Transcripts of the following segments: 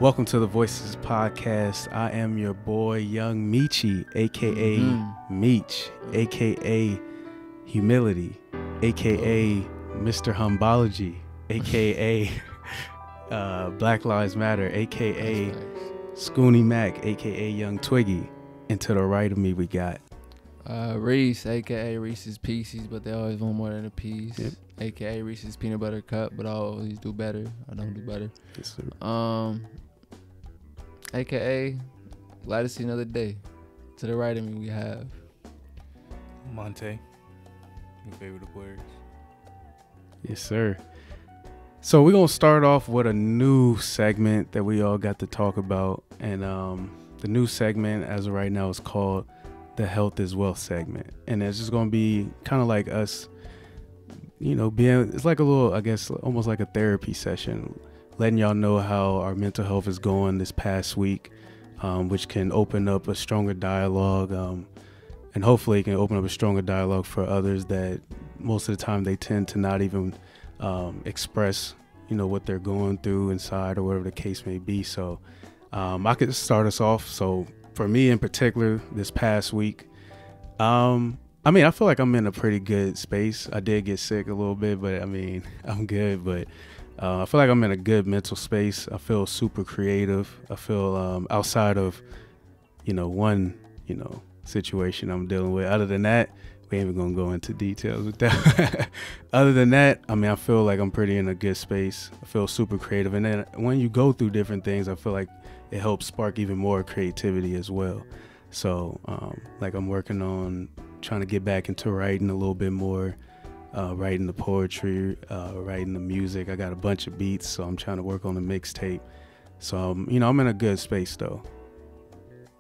Welcome to the Voiceless podcast. I am your boy, Young Meech, aka Meech, aka Humility, aka Mr. Humbology, aka Black Lives Matter, aka Scooney Mac, aka Young Twiggy. And to the right of me, we got Reese, aka Reese's Pieces, but they always want more than a piece. Yep. Aka Reese's Peanut Butter Cup, but I always do better. I don't do better. Yes, sir. Aka glad to see another day. To the right of me, we have Monte, your favorite players. Yes, sir. So we're going to start off with a new segment that we all got to talk about. And the new segment as of right now is called the Health is Wealth segment. And it's just going to be kind of like us, you know, it's like a little, I guess, almost like a therapy session, letting y'all know how our mental health is going this past week, which can open up a stronger dialogue. And hopefully it can open up a stronger dialogue for others that most of the time they tend to not even express, you know, what they're going through inside or whatever the case may be. So I could start us off. So for me in particular, this past week, I mean, I feel like I'm in a pretty good space. I did get sick a little bit, but I mean, I'm good. But I feel like I'm in a good mental space. I feel super creative. I feel outside of, you know, one, you know, situation I'm dealing with. Other than that, we ain't even gonna go into details with that. Other than that, I mean, I feel like I'm pretty in a good space. I feel super creative. And then when you go through different things, I feel like it helps spark even more creativity as well. So like I'm working on trying to get back into writing a little bit more, writing the poetry, writing the music. I got a bunch of beats, so I'm trying to work on the mixtape. So, you know, I'm in a good space though.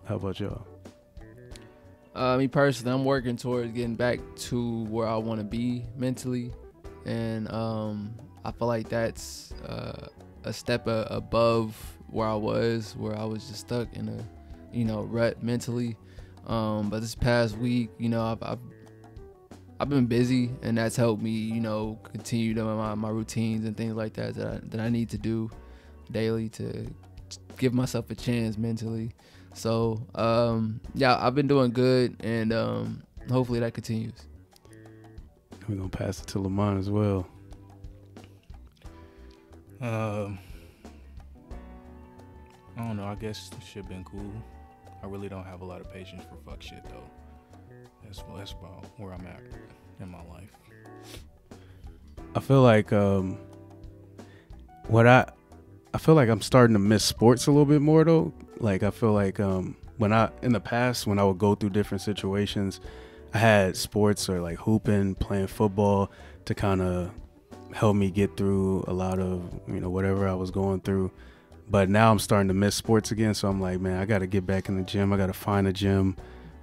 How about y'all? me personally, I'm working towards getting back to where I want to be mentally. And I feel like that's a step above where I was just stuck in a, you know, rut mentally. But this past week, you know, I've been busy, and that's helped me, you know, continue my routines and things like that I need to do daily to give myself a chance mentally. So yeah, I've been doing good, and hopefully that continues. We're gonna pass it to Lamont as well. I don't know. I guess this shit been cool. I really don't have a lot of patience for fuck shit though. That's about where I'm at in my life. I feel like I feel like I'm starting to miss sports a little bit more though. Like I feel like in the past when I would go through different situations, I had sports or like hooping, playing football to kind of help me get through a lot of, you know, whatever I was going through. But now I'm starting to miss sports again. So I'm like, man, I got to get back in the gym. I got to find a gym,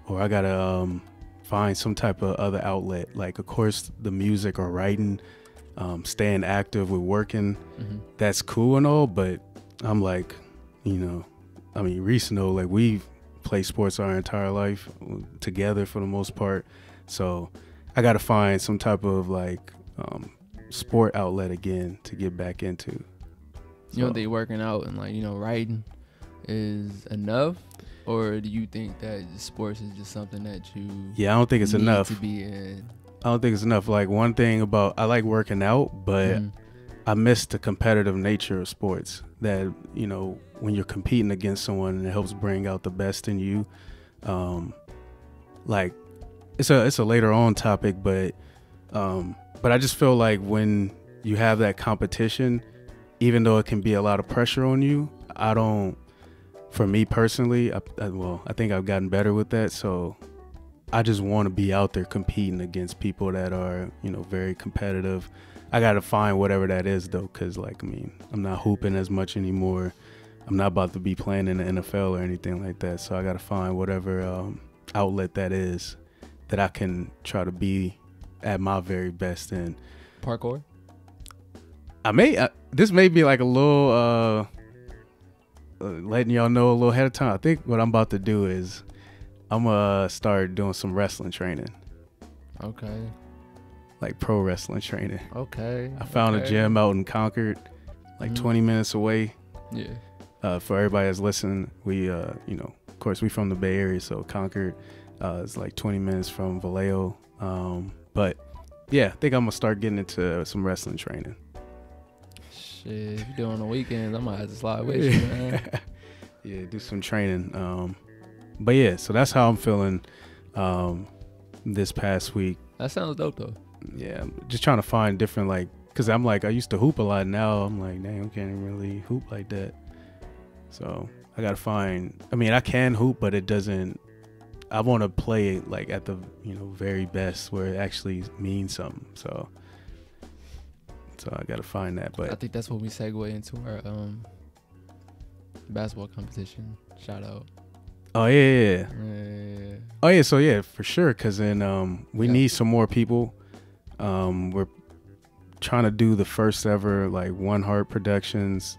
or I got to find some type of other outlet. Like, of course, the music or writing, staying active with working. Mm-hmm. That's cool and all. But I'm like, you know, I mean, Reese, know, like we've played sports our entire life together for the most part. So I got to find some type of like sport outlet again to get back into. You don't think working out and, like, you know, writing is enough, or do you think that sports is just something that you I don't think it's enough to be in? I don't think it's enough. Like, one thing about, I like working out, but I miss the competitive nature of sports. That, you know, when you're competing against someone, it helps bring out the best in you. Like, it's a later on topic, but I just feel like when you have that competition, even though it can be a lot of pressure on you, for me personally, I think I've gotten better with that. So I just want to be out there competing against people that are, you know, very competitive. I got to find whatever that is though. Cause like, I mean, I'm not hooping as much anymore. I'm not about to be playing in the NFL or anything like that. So I got to find whatever outlet that is that I can try to be at my very best in. Parkour? This may be like a little letting y'all know a little ahead of time. I think what I'm about to do is I'm gonna start doing some wrestling training. Okay. Like pro wrestling training. Okay. I found a gym out in Concord, like 20 minutes away. Yeah. For everybody that's listening, we of course we from the Bay Area, so Concord is like 20 minutes from Vallejo. But yeah, I think I'm gonna start getting into some wrestling training. Shit, if you're doing on the weekends, I might have to slide with you, man. Yeah, do some training. But yeah, so that's how I'm feeling this past week. That sounds dope though. Yeah, I'm just trying to find different, like, because I'm like, I used to hoop a lot. Now I'm like, dang, I can't even really hoop like that. So I gotta find, I mean, I can hoop, but it doesn't, I want to play it like at the very best where it actually means something. So I gotta find that. But I think that's when we segue into our basketball competition. Shout out. Oh yeah. Oh yeah. So yeah, for sure. Cause then we need some more people. We're trying to do the first ever like One Heart Productions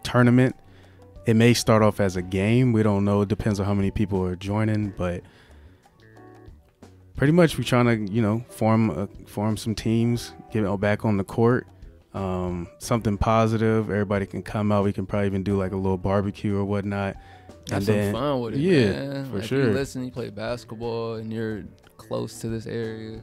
tournament. It may start off as a game. We don't know. It depends on how many people are joining, but pretty much we're trying to form some teams, get it back on the court. Something positive. Everybody can come out. We can probably even do like a little barbecue or whatnot. Have some fun with it, yeah, man. for like sure. If you listen, you play basketball and you're close to this area,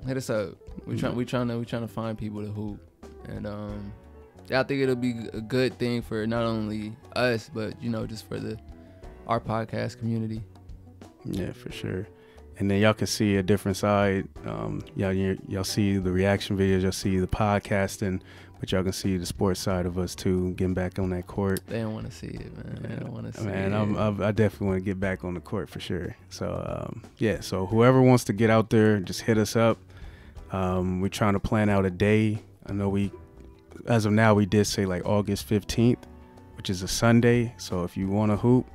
hit us up. We trying to find people to hoop, and I think it'll be a good thing for not only us, but just for our podcast community. Yeah, for sure. And then y'all can see a different side. Y'all see the reaction videos, y'all see the podcasting, but y'all can see the sports side of us too, getting back on that court. They don't want to see it, man. They don't want to see it. Man, I definitely want to get back on the court for sure. So so whoever wants to get out there, just hit us up. We're trying to plan out a day. I know as of now, we did say like August 15th, which is a Sunday. So if you want to hoop,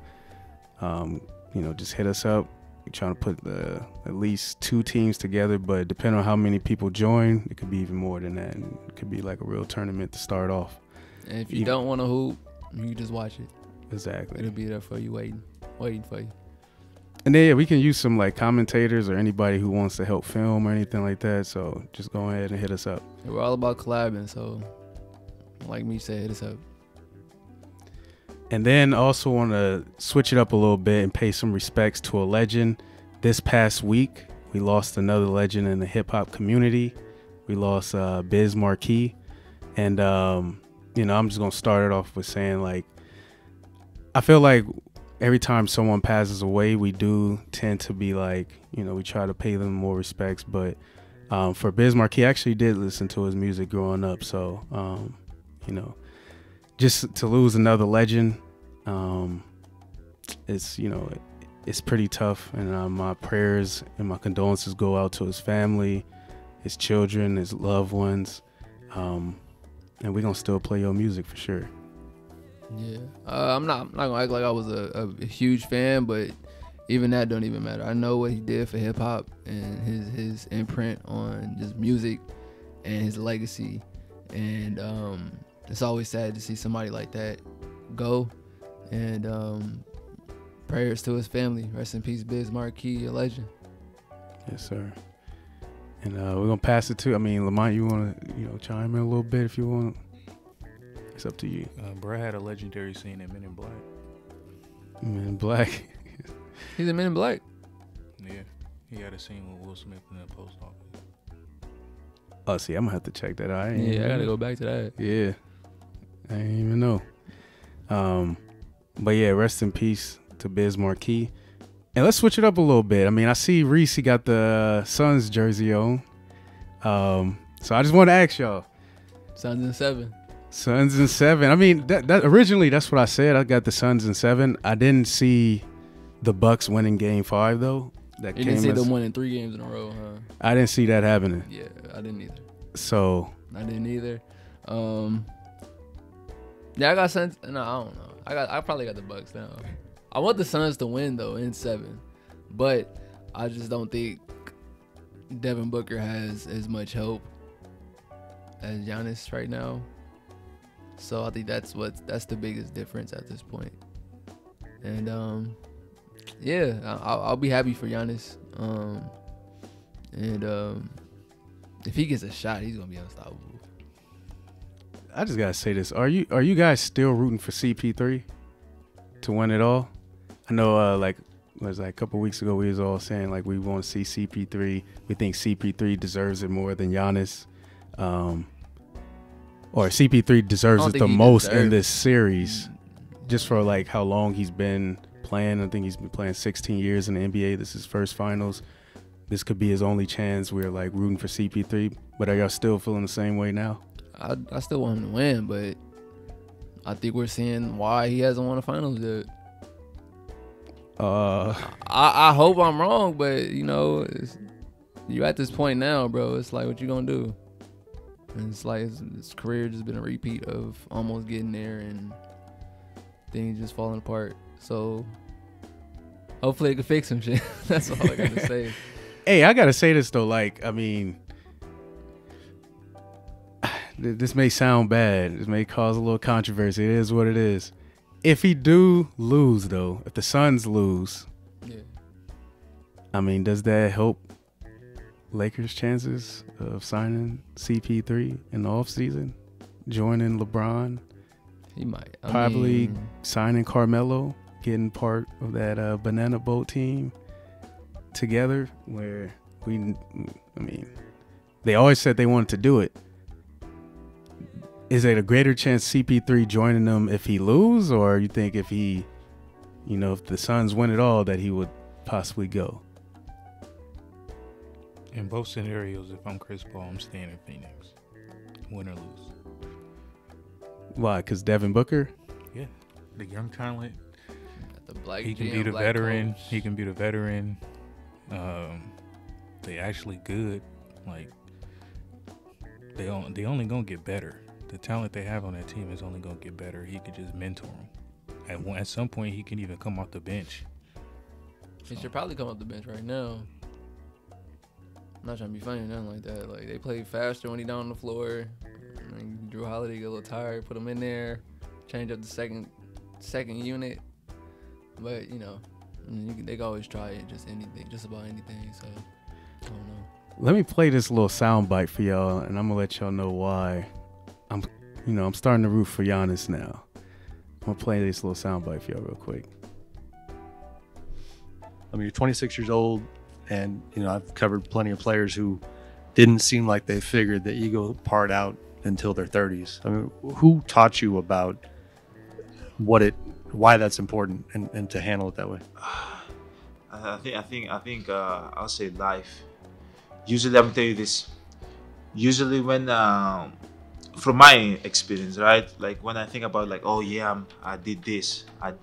just hit us up. We're trying to put at least 2 teams together, but depending on how many people join, it could be even more than that. And it could be like a real tournament to start off. And if you don't want to hoop, you can just watch it. Exactly. It'll be there for you, waiting for you. And then we can use some like commentators or anybody who wants to help film or anything like that. So just go ahead and hit us up. We're all about collabing, so like Meech said, hit us up. And then also want to switch it up a little bit and pay some respects to a legend. This past week, we lost another legend in the hip hop community. We lost Biz Markie. And, I'm just going to start it off with saying, like, I feel like every time someone passes away, we do tend to be like, we try to pay them more respects. But for Biz Markie, I actually did listen to his music growing up. So, just to lose another legend, it's pretty tough, and my prayers and my condolences go out to his family, his children, his loved ones, and we're gonna still play your music for sure. Yeah, I'm not gonna act like I was a huge fan, but even that don't even matter. I know what he did for hip hop and his imprint on just music and his legacy, and it's always sad to see somebody like that go. And prayers to his family. Rest in peace, Biz Markie, a legend. Yes, sir. And we're gonna pass it to. Lamont, you wanna chime in a little bit if you want. It's up to you. Bro had a legendary scene in Men in Black. Men in Black. He's in Men in Black. Yeah, he had a scene with Will Smith in the post office. Oh, see, I'm gonna have to check that out. I gotta go back to that. Yeah, I didn't even know. But yeah, rest in peace to Biz Markie. And let's switch it up a little bit. I see Reese, he got the Suns jersey on. So I just want to ask y'all. Suns in 7. Suns in 7. That originally that's what I said. I got the Suns in 7. I didn't see the Bucks winning Game 5 though. You didn't see them winning 3 games in a row, huh? I didn't see that happening. Yeah, I didn't either. So I didn't either. Yeah, I got Suns. No, I don't know. I probably got the Bucks now. I want the Suns to win though in 7, but I just don't think Devin Booker has as much help as Giannis right now. So I think that's the biggest difference at this point. And I'll be happy for Giannis. And if he gets a shot, he's gonna be unstoppable. I just gotta say this: Are you guys still rooting for CP3 to win it all? I know, like, it was like a couple weeks ago we was all saying like we want to see CP3. We think CP3 deserves it more than Giannis, or CP3 deserves it the most in this series, just for like how long he's been playing. I think he's been playing 16 years in the NBA. This is his first finals. This could be his only chance. We're like rooting for CP3. But are y'all still feeling the same way now? I still want him to win, but I think we're seeing why he hasn't won a finals yet. I hope I'm wrong, but you know, you at this point now, bro. It's like, what you gonna do? And it's like his career just been a repeat of almost getting there and things just falling apart. So hopefully it can fix some shit. That's all I gotta say. Hey, I gotta say this though. Like, I mean, this may sound bad. This may cause a little controversy. It is what it is. If he do lose, though, if the Suns lose, yeah, I mean, does that help Lakers' chances of signing CP3 in the offseason? Joining LeBron? He might. Probably signing Carmelo, getting part of that banana boat team together where they always said they wanted to do it. Is it a greater chance CP3 joining them if he lose, or you think if he, you know, if the Suns win it all, that he would possibly go? In both scenarios, if I'm Chris Paul, I'm staying in Phoenix, win or lose. Why? Because Devin Booker? Yeah, the young talent. The black he can GM, be the black veteran. coach. He can be the veteran. They actually good. Like they only gonna get better. The talent they have on that team is only gonna get better. He could just mentor them. At some point, he can even come off the bench. He should probably come off the bench right now. I'm not trying to be funny or nothing like that. Like, they play faster when he down on the floor. I mean, Drew Holiday get a little tired, put him in there, change up the second unit. But you know, they can always try it, just anything, just about anything. So I don't know. Let me play this little sound bite for y'all, and I'm gonna let y'all know why. I'm starting to root for Giannis now. I'm gonna play this little sound bite for y'all real quick. I mean, you're 26 years old, and you know I've covered plenty of players who didn't seem like they figured the ego part out until their 30s. I mean, who taught you about why that's important and to handle it that way? I think I'll say life. Usually, I'm tell you this. Usually, when from my experience, right? Like when I think about like, oh yeah, I did this. I'm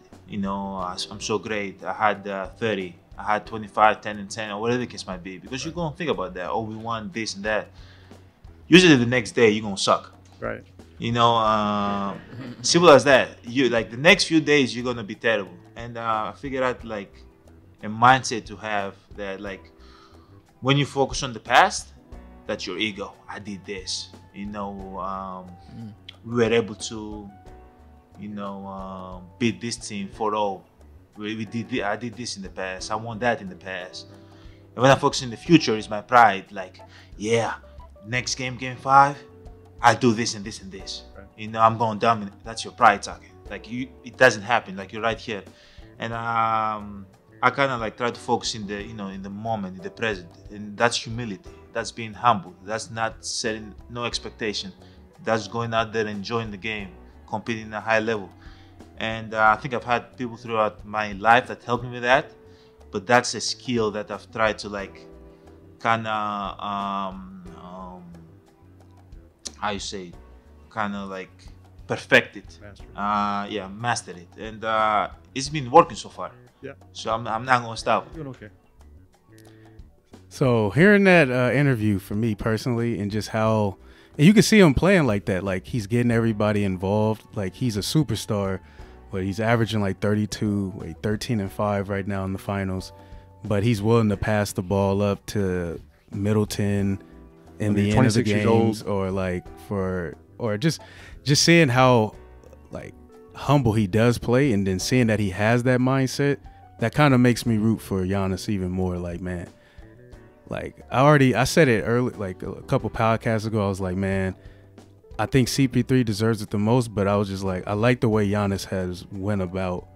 so great. I had 30. I had 25, 10, and 10, or whatever the case might be. Because you're gonna think about that. Oh, we won this and that. Usually, the next day you're gonna suck. Right. Simple as that. You like the next few days you're gonna be terrible. And I figured out like a mindset to have that like when you focus on the past, that's your ego. I did this. We were able to, beat this team 4-0. I did this in the past. I won that in the past. And when I focus in the future, is my pride. Like, yeah, next game 5, I do this and this and this. Right. I'm going dominant. That's your pride talking. Like it doesn't happen. Like you're right here, and I kind of like try to focus in the in the moment, in the present, and that's humility. That's being humble. That's not setting no expectation. That's going out there, enjoying the game, competing at a high level. And I think I've had people throughout my life that helped me with that. But that's a skill that I've tried to like kind of, how you say it? Kind of like perfect it. Master it. And it's been working so far. Yeah. So I'm not going to stop. Doing okay. So hearing that interview for me personally, and just how and you can see him playing like that, like he's getting everybody involved, like he's a superstar, but he's averaging like 13-5 right now in the finals, but he's willing to pass the ball up to Middleton in the end of the games, or just seeing how like humble he does play, and then seeing that he has that mindset, that kind of makes me root for Giannis even more. Like, man. Like I said it early, like a couple podcasts ago, I was like, man, I think CP3 deserves it the most, but I was just like, I like the way Giannis has went about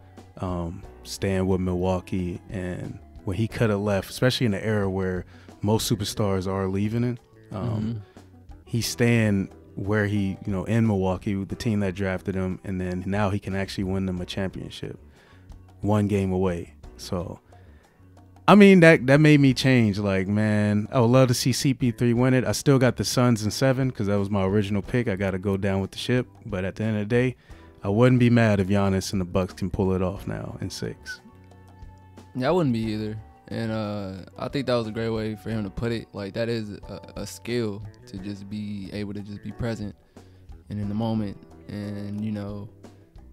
staying with Milwaukee, and when he could have left, especially in the era where most superstars are leaving it, he's staying where he, in Milwaukee with the team that drafted him, and then now he can actually win them a championship, one game away. So, I mean, that made me change. Like, man, I would love to see CP3 win it. I still got the Suns in 7 because that was my original pick. I got to go down with the ship. But at the end of the day, I wouldn't be mad if Giannis and the Bucks can pull it off now in 6. Yeah, I wouldn't be either. And I think that was a great way for him to put it. Like, that is a skill to just be able to just be present and in the moment and,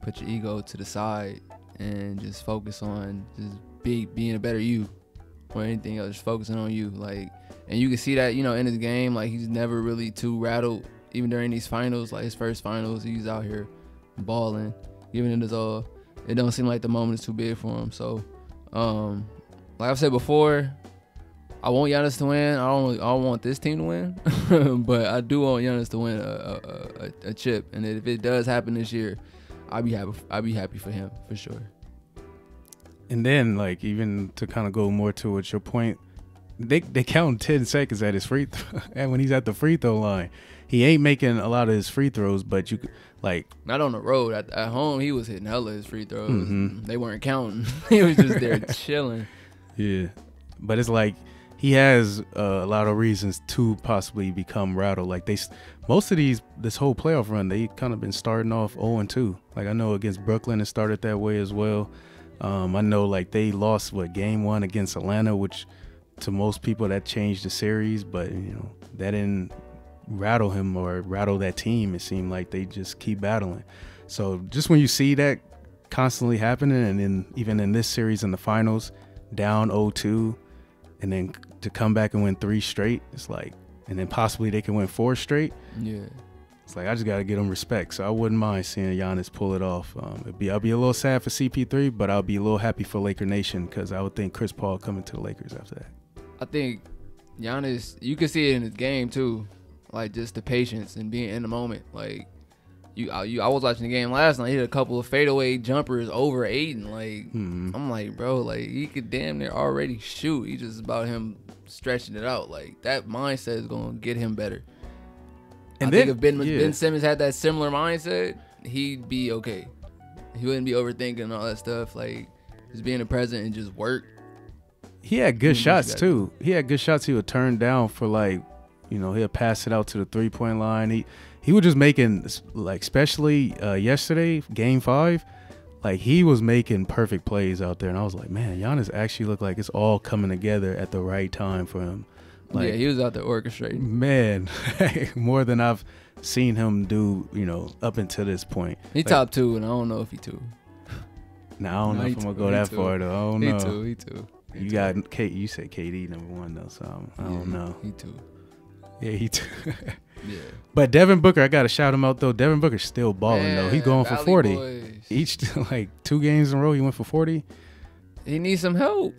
put your ego to the side and just focus on just being a better you or anything else, just focusing on you. Like, and you can see that, in his game, like, he's never really too rattled, even during these finals, like his first finals, he's out here balling, giving it his all. It don't seem like the moment is too big for him. So, like I've said before, I want Giannis to win. I don't want this team to win, but I do want Giannis to win a chip. And if it does happen this year, I'd be happy for him for sure. And then, like, even to kind of go more towards your point, they count 10 seconds at his free throw, and when he's at the free throw line, he ain't making a lot of his free throws, but you could, like, not on the road. At home, he was hitting hella his free throws. They weren't counting. He was just there chilling. Yeah, but it's like he has a lot of reasons to possibly become rattled. Like, most of this whole playoff run, they kind of been starting off 0-2. Like, I know against Brooklyn it started that way as well. I know, like, they lost game 1 against Atlanta, which to most people that changed the series, but that didn't rattle him or rattle that team. It seemed like they just keep battling. So just when you see that constantly happening, and then even in this series in the finals, down 0-2, and then to come back and win 3 straight, it's like, and then possibly they can win 4 straight. Yeah. It's like, I just got to give them respect. So I wouldn't mind seeing Giannis pull it off. I'll be a little sad for CP3, but I'll be a little happy for Laker Nation because I would think Chris Paul coming to the Lakers after that. I think Giannis, you can see it in his game too, like just the patience and being in the moment. Like, I was watching the game last night. He hit a couple of fadeaway jumpers over Aiden. Like, I'm like, bro, like, he could damn near already shoot. He just about him stretching it out. Like, that mindset is gonna get him better. And I think if Ben Simmons had that similar mindset, he'd be okay. He wouldn't be overthinking all that stuff. Like, just being present and just work. He had good shots too. He had good shots. He would turn down for, like, he'll pass it out to the 3-point line. He was just making, like, especially yesterday, game 5, like, he was making perfect plays out there. And I was like, man, Giannis actually looked like it's all coming together at the right time for him. Like, yeah, he was out there orchestrating. Man, more than I've seen him do, up until this point. He like, top 2, and I don't know if he 2. Now, I don't know if I'm going to go that far, though. I don't know. He 2. You got Kate. You said KD number 1 though, so I don't know. He 2. Yeah, he 2. Yeah. But Devin Booker, I gotta shout him out though. Devin Booker's still balling though. He's going for 40 boys. Each, like 2 games in a row. He went for 40. He needs some help.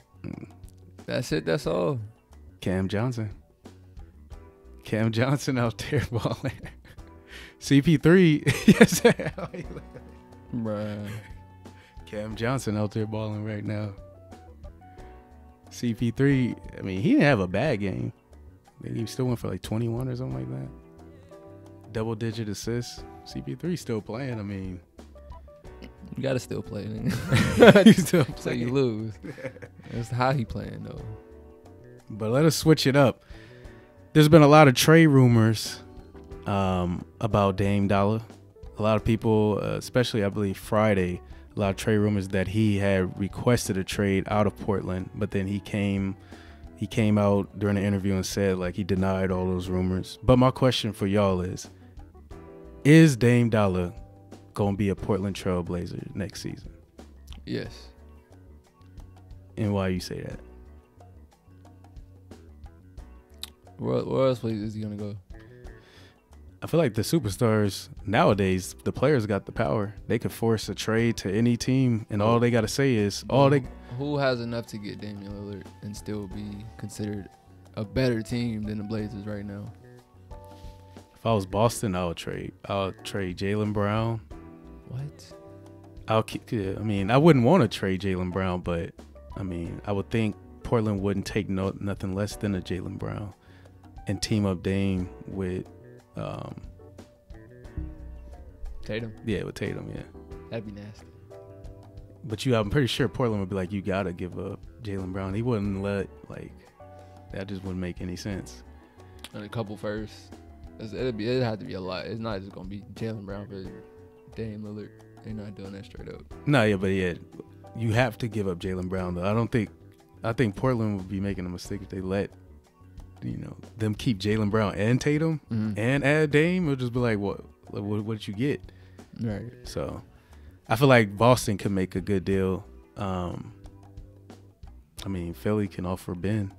That's it. That's all. Cam Johnson out there balling. CP3, yes, bruh. Cam Johnson out there balling right now. CP3, I mean, he didn't have a bad game. He still went for like 21 or something like that. Double-digit assists. CP3 still playing. I mean, you gotta still play. You still play. So you lose. That's how he playing though. But let us switch it up. There's been a lot of trade rumors about Dame Dollar. A lot of people, especially I believe Friday, a lot of trade rumors that he had requested a trade out of Portland, but then he came out during the interview and said, like, he denied all those rumors. But my question for y'all is Dame Dollar gonna be a Portland Trailblazer next season? Yes. And why you say that? Where else is he gonna go? I feel like the superstars nowadays, the players got the power. They could force a trade to any team, and all they got to say is who has enough to get Damian Lillard and still be considered a better team than the Blazers right now? I If I was Boston, I'll trade Jaylen Brown. What? I mean, I wouldn't want to trade Jaylen Brown, but I mean, I would think Portland wouldn't take nothing less than a Jaylen Brown and team up Dame with Tatum. Yeah, with Tatum, yeah. That'd be nasty. But I'm pretty sure Portland would be like, you gotta give up Jaylen Brown. He wouldn't let that just wouldn't make any sense. And a couple firsts. It'd have to be a lot. It's not just gonna be Jaylen Brown for Dame Lillard. They're not doing that straight up. No, yeah, but yeah, you have to give up Jaylen Brown though. I think Portland would be making a mistake if they let them keep Jaylen Brown and Tatum and add Dame. It'll just be like, what did you get? Right. So I feel like Boston could make a good deal. I mean, Philly can offer Ben.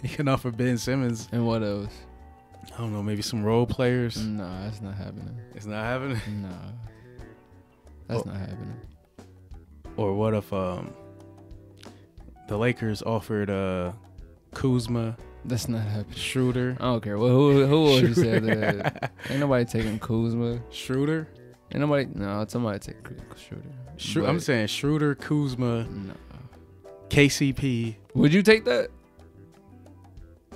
He can offer Ben Simmons. And what else? I don't know, maybe some role players. No, that's not happening. It's not happening? No. That's not happening. Or what if the Lakers offered Kuzma, That's not happening. Schroeder. I don't care. Well, who else you said that? Ain't nobody taking Kuzma. Schroeder? Ain't nobody. No, somebody take Schroeder. I'm saying Schroeder, Kuzma, No. KCP. Would you take that?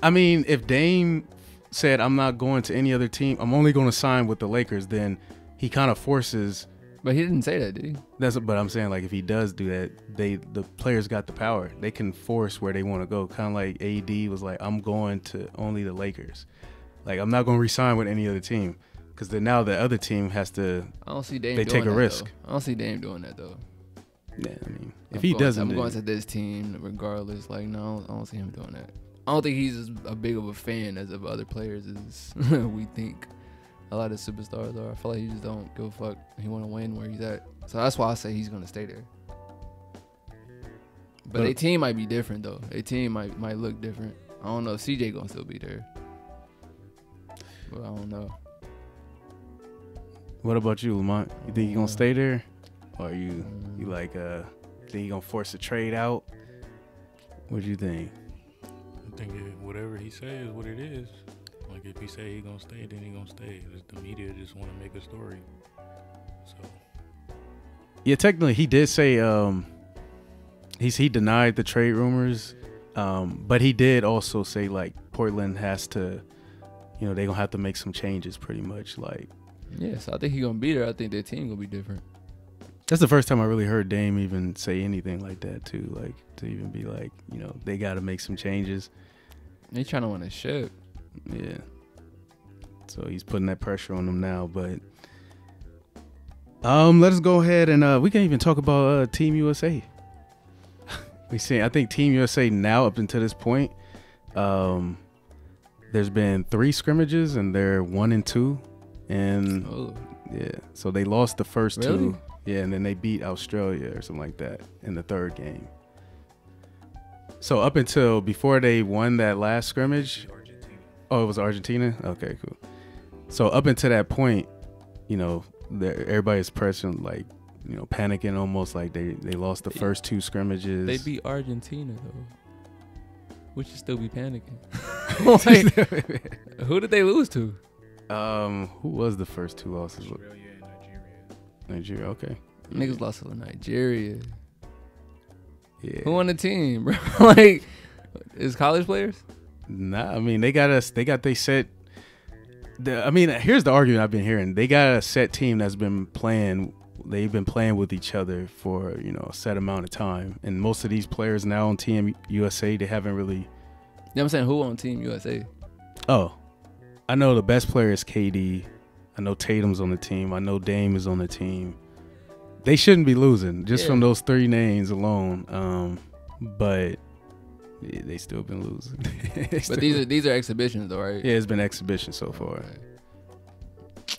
I mean, if Dame said, I'm not going to any other team, I'm only going to sign with the Lakers, then he kind of forces. But he didn't say that, did he? But I'm saying, like, if he does do that, the players got the power. They can force where they want to go. Kind of like AD was like, I'm going to only the Lakers. Like, I'm not going to re-sign with any other team. Because then now the other team has to. I don't see Dame they doing take a that, risk. though. I don't see Dame doing that, though. Yeah, I mean, if he doesn't. I'm going to this team regardless. Like, no, I don't see him doing that. I don't think he's as big of a fan as of other players as we think a lot of superstars are. I feel like he just don't give a fuck. He want to win where he's at. So that's why I say he's going to stay there. But their team might be different, though. Their team might look different. I don't know if CJ going to still be there. But I don't know. What about you, Lamont? You think he going to stay there? Or you like, think he going to force a trade out? What do you think? I think whatever he says, what it is. Like, if he say he gonna stay, then he gonna stay. The media just want to make a story. So. Yeah, technically he did say he denied the trade rumors, but he did also say like Portland has to, they gonna have to make some changes pretty much. Like, yeah, so I think he gonna be there. I think their team gonna be different. That's the first time I really heard Dame even say anything like that too. Like to even be like, they got to make some changes. They trying to win a ship. Yeah. So he's putting that pressure on them now. But let us go ahead and we can even talk about Team USA. I think Team USA now up until this point, there's been 3 scrimmages and they're 1-2, and yeah, so they lost the first 2. Yeah, and then they beat Australia or something like that in the 3rd game. So up until before they won that last scrimmage, it was Argentina? Okay, cool. So up until that point, everybody's pressing, like, panicking almost like they lost the first 2 scrimmages. They beat Argentina, though. We should still be panicking. Who did they lose to? Who was the first 2 losses? Australia and Nigeria. Nigeria, okay. Niggas lost to Nigeria. Yeah. Who on the team, bro? Like, is college players? Nah, I mean, they got they set. Here's the argument I've been hearing. They got a set team that's been playing. They've been playing with each other for, a set amount of time. And most of these players now on Team USA, they haven't really. Yeah, I'm saying who on Team USA? Oh, I know the best player is KD. I know Tatum's on the team. I know Dame is on the team. They shouldn't be losing just from those 3 names alone. But they still been losing. But these are exhibitions, though, right? Yeah, it's been exhibitions so far. Okay.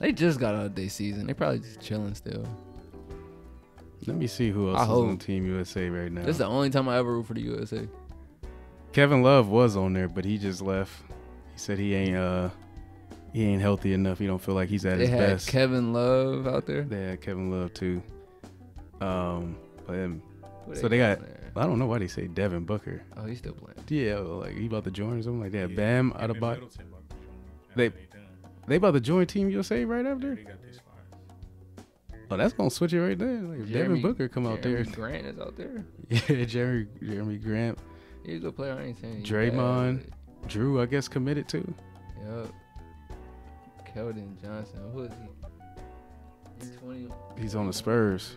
They just got out of their season. They probably just chilling still. Let me see who else is on Team USA right now. This is the only time I ever root for the USA. Kevin Love was on there, but he just left. He said he ain't healthy enough. He don't feel like he's at his best. Kevin Love out there. They had Kevin Love too. So they got. I don't know why they say Devin Booker. Oh, he's still playing. Yeah, like he about to join or something like that. Bam, Adebayo. They- After done. They about to join Team USA right after. They got this spot. Oh, that's gonna switch it right there. Like if Devin Booker come out there. Jeremy Grant is out there. Yeah, Jeremy Grant, He's a good player. I ain't saying he's Draymond. bad, Drew, I guess committed too. but- Yup. Keldon Johnson. Who is he? He's 20. He's on the Spurs.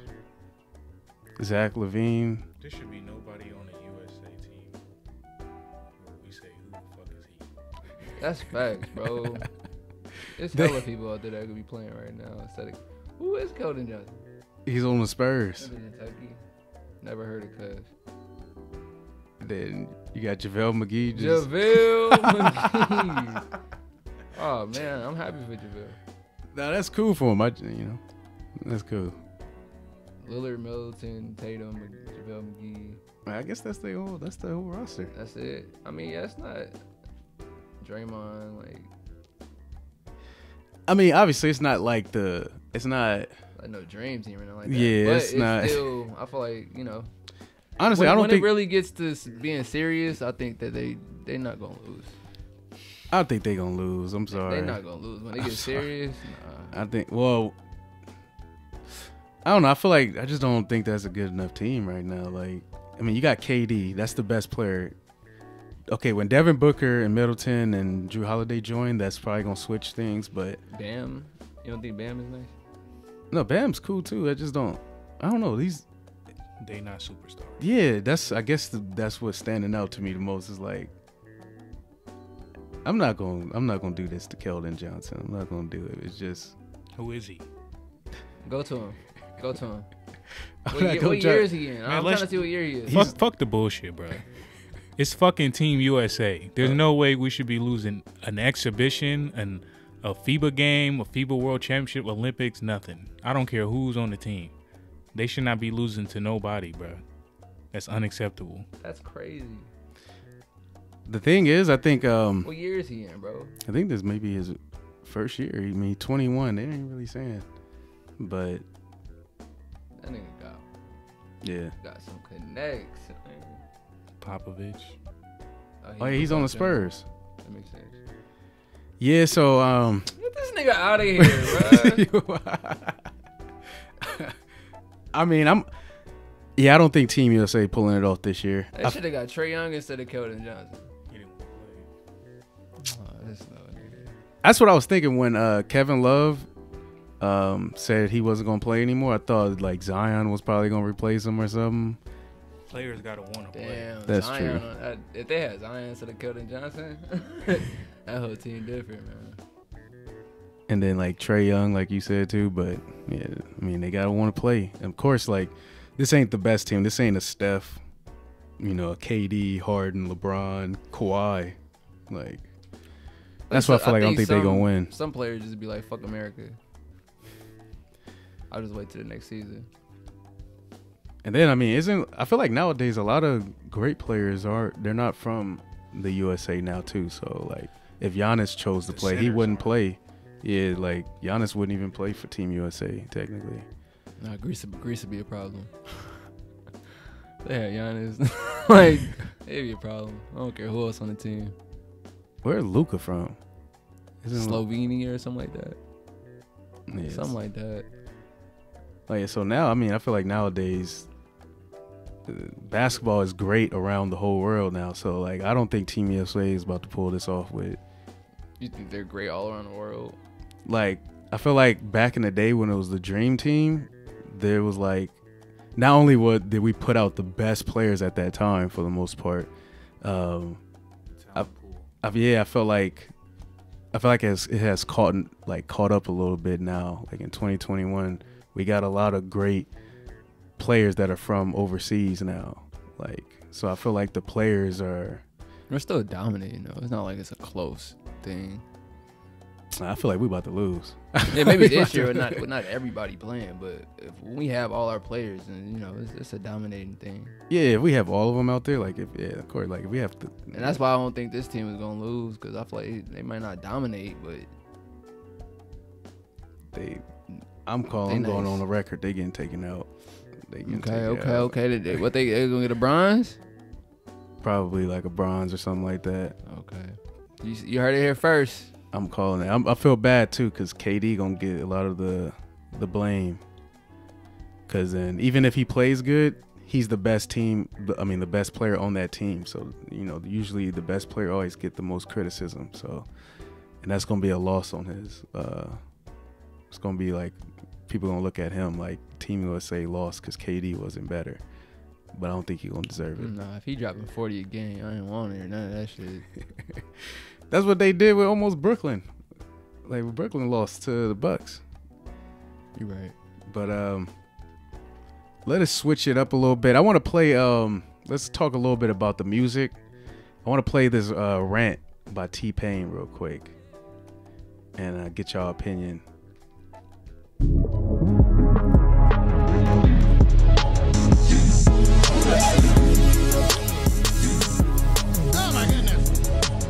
Zach Levine. There should be nobody on the USA team where we say, who the fuck is he? That's facts, bro. There's hella people out there that could be playing right now. Instead of, who is Keldon Johnson? He's on the Spurs. Lives in Kentucky. Never heard of Cuz. Then you got JaVale McGee. JaVale McGee. Oh man, I'm happy for JaVale. Nah, that's cool for him. That's cool. Lillard, Middleton, Tatum, JaVale McGee. I guess that's the whole roster. That's it. I mean, yeah, it's not Draymond. Like, I mean, obviously, it's not like it's not. like no dream team or nothing like that. Yeah, but it's not. Still, I feel like Honestly, when, I don't when think. it really gets to being serious, I think that they're not gonna lose. I think they're gonna lose. I'm sorry. They're not gonna lose when they get serious. Nah. I think. Well, I don't know. I feel like I just don't think that's a good enough team right now. Like, I mean, you got KD. That's the best player. Okay, when Devin Booker and Middleton and Drew Holiday join, that's probably gonna switch things. But Bam, you don't think Bam is nice? no, Bam's cool too. I just don't. I don't know these. They not superstars. Yeah, I guess that's what's standing out to me the most is like. I'm not gonna do this to Keldon Johnson. I'm not gonna do it. It's just. Who is he? Go to him. Go to him. I'm What, not year, gonna what try- year is he in? Man, I'm trying let's- to see what year he is. Fuck the bullshit, bro. It's fucking Team USA. There's no way we should be losing an exhibition, a FIBA game, a FIBA World Championship, Olympics, nothing. I don't care who's on the team. They should not be losing to nobody, bro. That's unacceptable. That's crazy. The thing is, I think What year is he in, bro? I think this may be his first year. I mean, 21. They ain't really saying, but That nigga got some connects. Popovich. Oh yeah, he's on the Spurs. That makes sense. Yeah, so Get this nigga out of here, bro. I mean, I don't think Team USA pulling it off this year. They should have got Trae Young instead of Keldon Johnson. He didn't play. Oh, this no nigga. That's what I was thinking when Kevin Love said he wasn't gonna play anymore. I thought like Zion was probably gonna replace him or something. Players gotta want to play. Damn, That's Zion, true. If they had Zion instead of Keldon Johnson, that whole team different, man. And then like Trae Young, like you said too. But yeah, I mean they gotta want to play. And of course, like this ain't the best team. This ain't a Steph, a KD, Harden, LeBron, Kawhi. Like that's why I feel like I don't think they're gonna win. Some players just be like, "Fuck America." I'll just wait till the next season. And then I feel like nowadays a lot of great players they're not from the USA now too. So like if Giannis chose to The play, he centers wouldn't aren't. play. Yeah, like Giannis wouldn't even play for Team USA technically. Nah, Greece would be a problem. They had Giannis. Like, it'd be a problem. I don't care who else on the team. Where's Luka from? Isn't Slovenia or something like that. Yeah, Something like that. Like so now, I feel like nowadays basketball is great around the whole world now. So like I don't think Team USA is about to pull this off with. You think they're great all around the world? Like I feel like back in the day when it was the Dream Team, there was like not only did we put out the best players at that time for the most part. I feel like it has caught up a little bit now. Like in 2021, we got a lot of great players that are from overseas now. Like so, I feel like the players are. We're still dominating though. It's not like it's a close thing. I feel like we about to lose. Yeah, maybe this year with not everybody playing, but if we have all our players, and it's a dominating thing. Yeah, if we have all of them out there, of course, like if we have to. And that's why I don't think this team is gonna lose, because I feel like they might not dominate, but I'm going nice. on the record. They getting taken out. They getting taken out. okay. What they gonna get a bronze? Probably like a bronze or something like that. Okay, you heard it here first. I'm calling it. I feel bad too because KD gonna get a lot of the blame. Because then even if he plays good, he's the best team. I mean, the best player on that team. So usually the best player always get the most criticism. So, and that's gonna be a loss on his. It's gonna be like people gonna look at him like Team USA lost because KD wasn't better. But I don't think he gonna deserve it. Nah, if he dropping 40 a game, I ain't want to hear none of that shit. That's what they did with almost Brooklyn. Like Brooklyn lost to the Bucks. You're right. But let us switch it up a little bit. I want to play. Let's talk a little bit about the music. I want to play this Rant by T-Pain real quick, and get y'all opinion.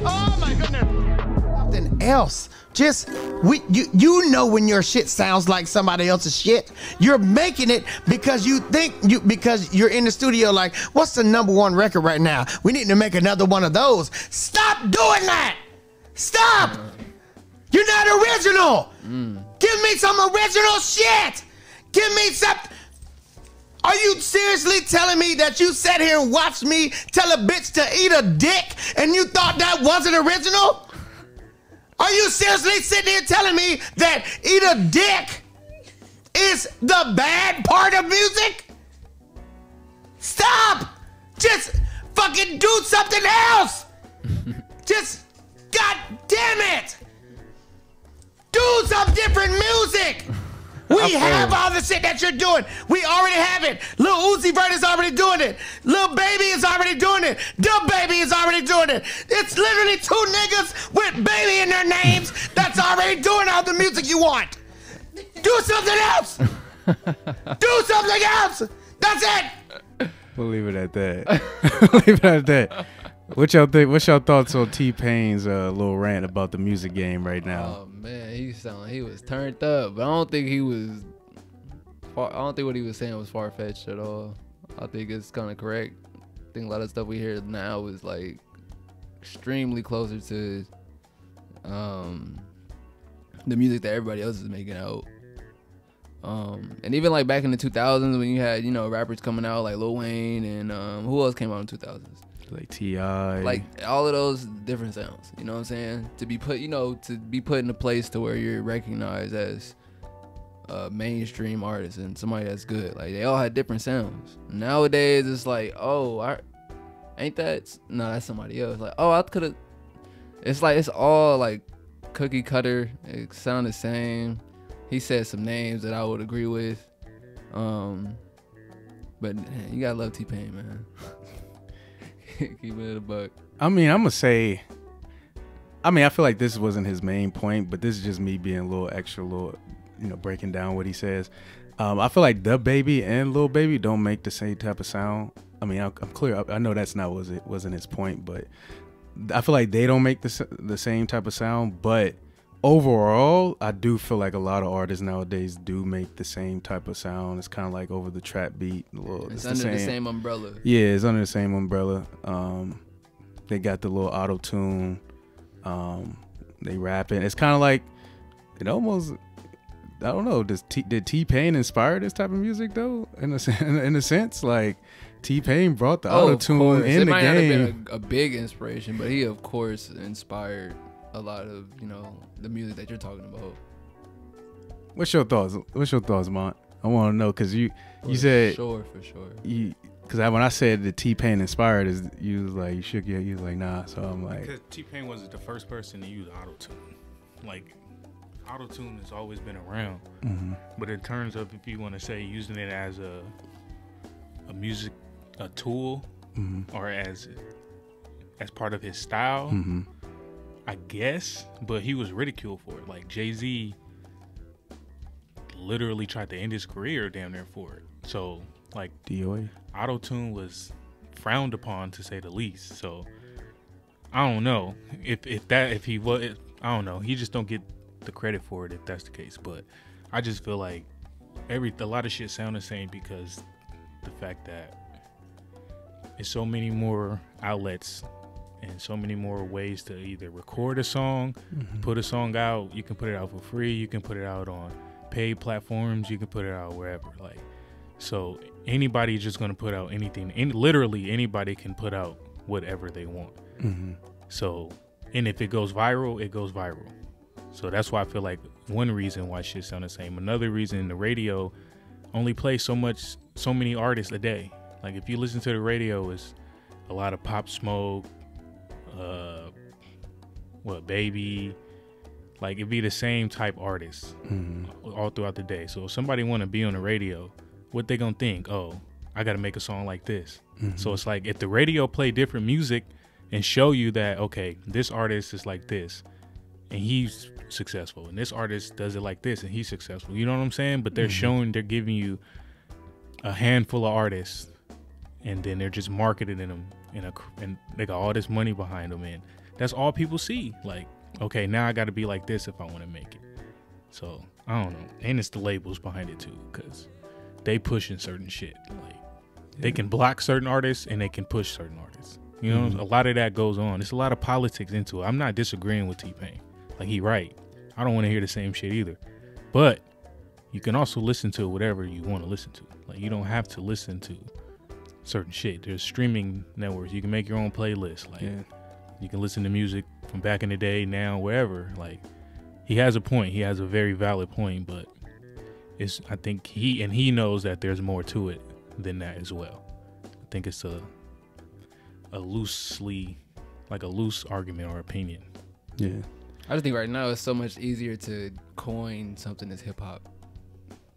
Oh my goodness. Something else. Just you know when your shit sounds like somebody else's shit. You're making it because you think because you're in the studio like, what's the #1 record right now? We need to make another one of those. Stop doing that. Stop. You're not original. Give me some original shit. Give me some. Are you seriously telling me that you sat here and watched me tell a bitch to eat a dick and you thought that wasn't original? Are you seriously sitting here telling me that eat a dick is the bad part of music? Stop! Just fucking do something else! Just, god damn it! Do some different music! We have all the shit that you're doing. We already have it. Lil Uzi Vert is already doing it. Lil Baby is already doing it. Dub Baby is already doing it. It's literally 2 niggas with baby in their names that's already doing all the music you want. Do something else. Do something else. That's it. We'll leave it at that. Leave it at that. What y'all think? What's y'all thoughts on T-Pain's little rant about the music game right now? Oh man, he sounded like he was turned up, but I don't think he was. I don't think what he was saying was far fetched at all. I think it's kind of correct. I think a lot of stuff we hear now is like extremely closer to the music that everybody else is making out. And even like back in the 2000s when you had rappers coming out like Lil Wayne and who else came out in 2000s? Like T.I. Like all of those different sounds, you know what I'm saying? To be put, to be put in a place to where you're recognized as a mainstream artist and somebody that's good. Like they all had different sounds. Nowadays it's like, oh, ain't that? No, that's somebody else. Like, oh, I could have. It's like it's all like cookie cutter. It sound the same. He said some names that I would agree with. But man, you gotta love T-Pain, man. Keep it a buck. I mean, I'm gonna say. I mean, I feel like this wasn't his main point, but this is just me being a little extra, breaking down what he says. I feel like Dub Baby and Lil Baby don't make the same type of sound. I mean, I'm clear. I know that's not wasn't his point, but I feel like they don't make the same type of sound. But overall, I do feel like a lot of artists nowadays do make the same type of sound. It's kind of like over the trap beat. It's under the same umbrella. Yeah, it's under the same umbrella. They got the little auto tune. They rapping. It's kind of like it almost. I don't know. Did T-Pain inspire this type of music though? In a sense, like T-Pain brought the auto tune in the game. It might not have been a big inspiration, but he of course inspired a lot of the music that you're talking about. What's your thoughts, Mont? I want to know because you said for sure. Because when I said the T-Pain inspired, you was like you shook your, you was like nah. So I'm like, because T-Pain wasn't the first person to use auto tune. Like auto tune has always been around, but in terms of if you want to say using it as a tool, or as part of his style. I guess, but he was ridiculed for it. Like Jay-Z literally tried to end his career damn near for it. So like DOA, auto-tune was frowned upon to say the least. So I don't know if he was, I don't know. He just don't get the credit for it if that's the case. But I just feel like a lot of shit sound the same because the fact that it's so many more outlets and so many more ways to either record a song, put a song out. You can put it out for free. You can put it out on paid platforms. You can put it out wherever. Like, so anybody's just gonna put out anything. And literally anybody can put out whatever they want. So, and if it goes viral, it goes viral. So that's why I feel like one reason why shit sound the same. Another reason, the radio only plays so many artists a day. Like if you listen to the radio, it's a lot of Pop Smoke, Baby, like it'd be the same type artists all throughout the day. So if somebody want to be on the radio, what they gonna think? Oh, I gotta make a song like this. So it's like if the radio play different music and show you that, okay, this artist is like this and he's successful, and this artist does it like this and he's successful, you know what I'm saying? But they're they're giving you a handful of artists, and then they're just marketing them and they got all this money behind them, and that's all people see. Like, okay, now I got to be like this if I want to make it. So I don't know, and it's the labels behind it too, because they pushing certain shit. Like they can block certain artists and they can push certain artists. You know, a lot of that goes on. There's a lot of politics into it. I'm not disagreeing with T-Pain. Like, he right. I don't want to hear the same shit either. But you can also listen to whatever you want to listen to. Like, you don't have to listen to certain shit. There's streaming networks. You can make your own playlist. Like, you can listen to music from back in the day, now, wherever. Like, he has a point. He has a very valid point. But I think he knows that there's more to it than that as well. I think it's a loose argument or opinion. Yeah. I just think right now it's so much easier to coin something as hip hop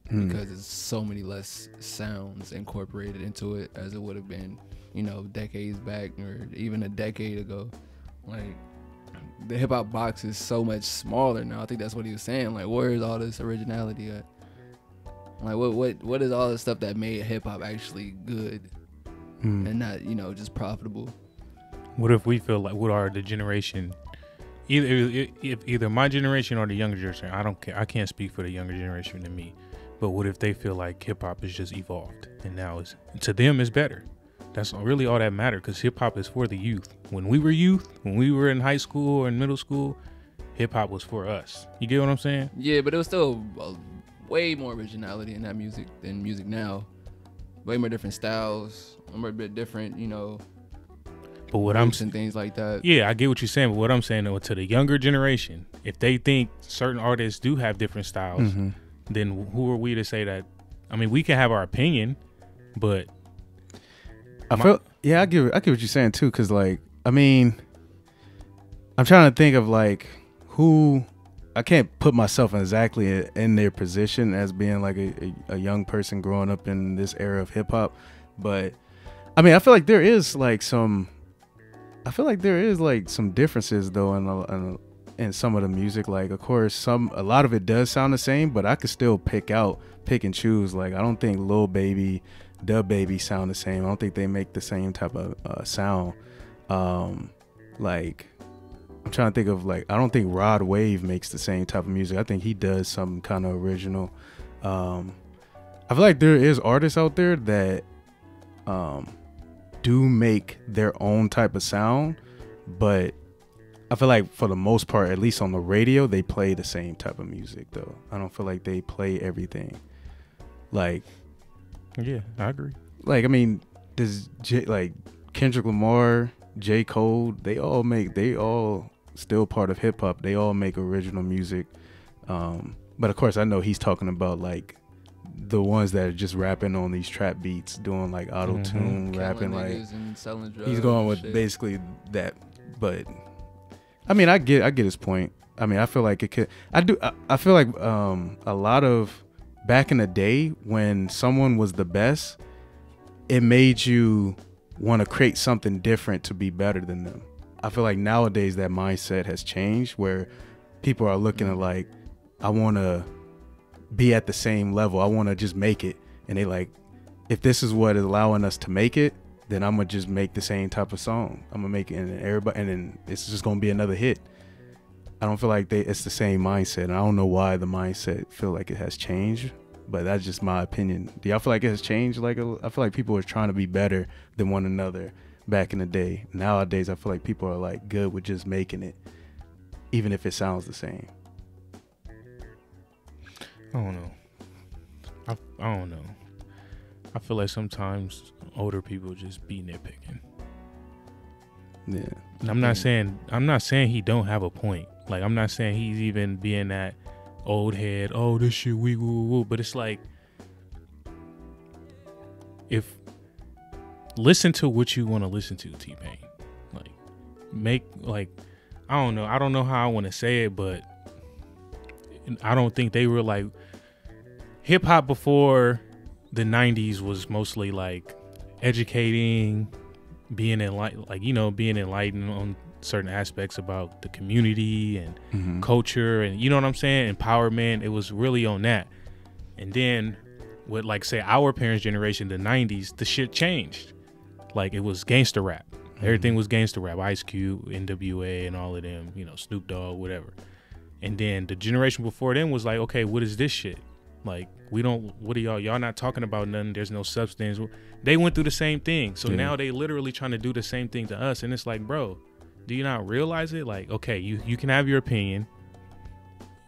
because there's so many less sounds incorporated into it as it would have been, you know, decades back or even a decade ago. Like, the hip hop box is so much smaller now. I think that's what he was saying. Like, where is all this originality at? Like, what is all the stuff that made hip hop actually good and not, you know, just profitable? What if we feel like the generation, either my generation or the younger generation? I don't care. I can't speak for the younger generation than me. But what if they feel like hip hop is just evolved and now to them is better? That's really all that matters, because hip hop is for the youth. When we were youth, when we were in high school or in middle school, hip hop was for us. You get what I'm saying? Yeah, but it was still way more originality in that music than music now. Way more different styles, a bit different, you know. But what I'm saying, things like that. Yeah, I get what you're saying. But what I'm saying, though, to the younger generation, if they think certain artists do have different styles, then who are we to say that? I mean, we can have our opinion, but I get what you're saying too. Cause like, I mean, I'm trying to think of like who. I can't put myself exactly in their position as being like a young person growing up in this era of hip hop, but I mean, I feel like there is like some differences though in some of the music. Like, of course, a lot of it does sound the same, but I could still pick and choose. Like, I don't think Lil Baby, Dub Baby sound the same. I don't think they make the same type of sound. Like, I'm trying to think of like, I don't think Rod Wave makes the same type of music. I think he does some kind of original. I feel like there is artists out there that do make their own type of sound, but I feel like for the most part, at least on the radio, they play the same type of music though. I don't feel like they play everything. Like, yeah, I agree. Like, I mean, like Kendrick Lamar, J. Cole, they all still part of hip hop. They all make original music. But of course, I know he's talking about like the ones that are just rapping on these trap beats, doing like auto tune rapping. Like, he's going with shit. Basically that. But I mean, I get his point. I mean, I feel like it could. I feel like a lot of back in the day when someone was the best, it made you want to create something different to be better than them. I feel like nowadays that mindset has changed, where people are looking at like, I want to be at the same level. I want to just make it. And they like, if this is what is allowing us to make it, then I'm going to just make the same type of song. I'm going to make it, and then it's just going to be another hit. I don't feel like it's the same mindset. And I don't know why the mindset feel like it has changed, but that's just my opinion. Do y'all feel like it has changed? Like, I feel like people are trying to be better than one another back in the day. Nowadays, I feel like people are like good with just making it, even if it sounds the same. I don't know. I don't know. I feel like sometimes older people just be nitpicking. Yeah. And I'm not saying he don't have a point. Like, I'm not saying he's even being that old head, oh, this shit we woo woo. But it's like, if listen to what you want to listen to, T-Pain. Like, make, like, I don't know how I want to say it, but I don't think they were like, hip hop before the 90s was mostly like educating, being enlightened on certain aspects about the community and culture, and you know what I'm saying, empowerment. It was really on that. And then with, like, say, our parents' generation, the 90s, the shit changed. Like, it was gangster rap. Everything was gangster rap. Ice Cube, NWA, and all of them, you know, Snoop Dogg, whatever. And then the generation before them was like, okay, what is this shit? Like, what are y'all not talking about nothing. There's no substance. They went through the same thing. So now they literally trying to do the same thing to us. And it's like, bro, do you not realize it? Like, okay, you can have your opinion.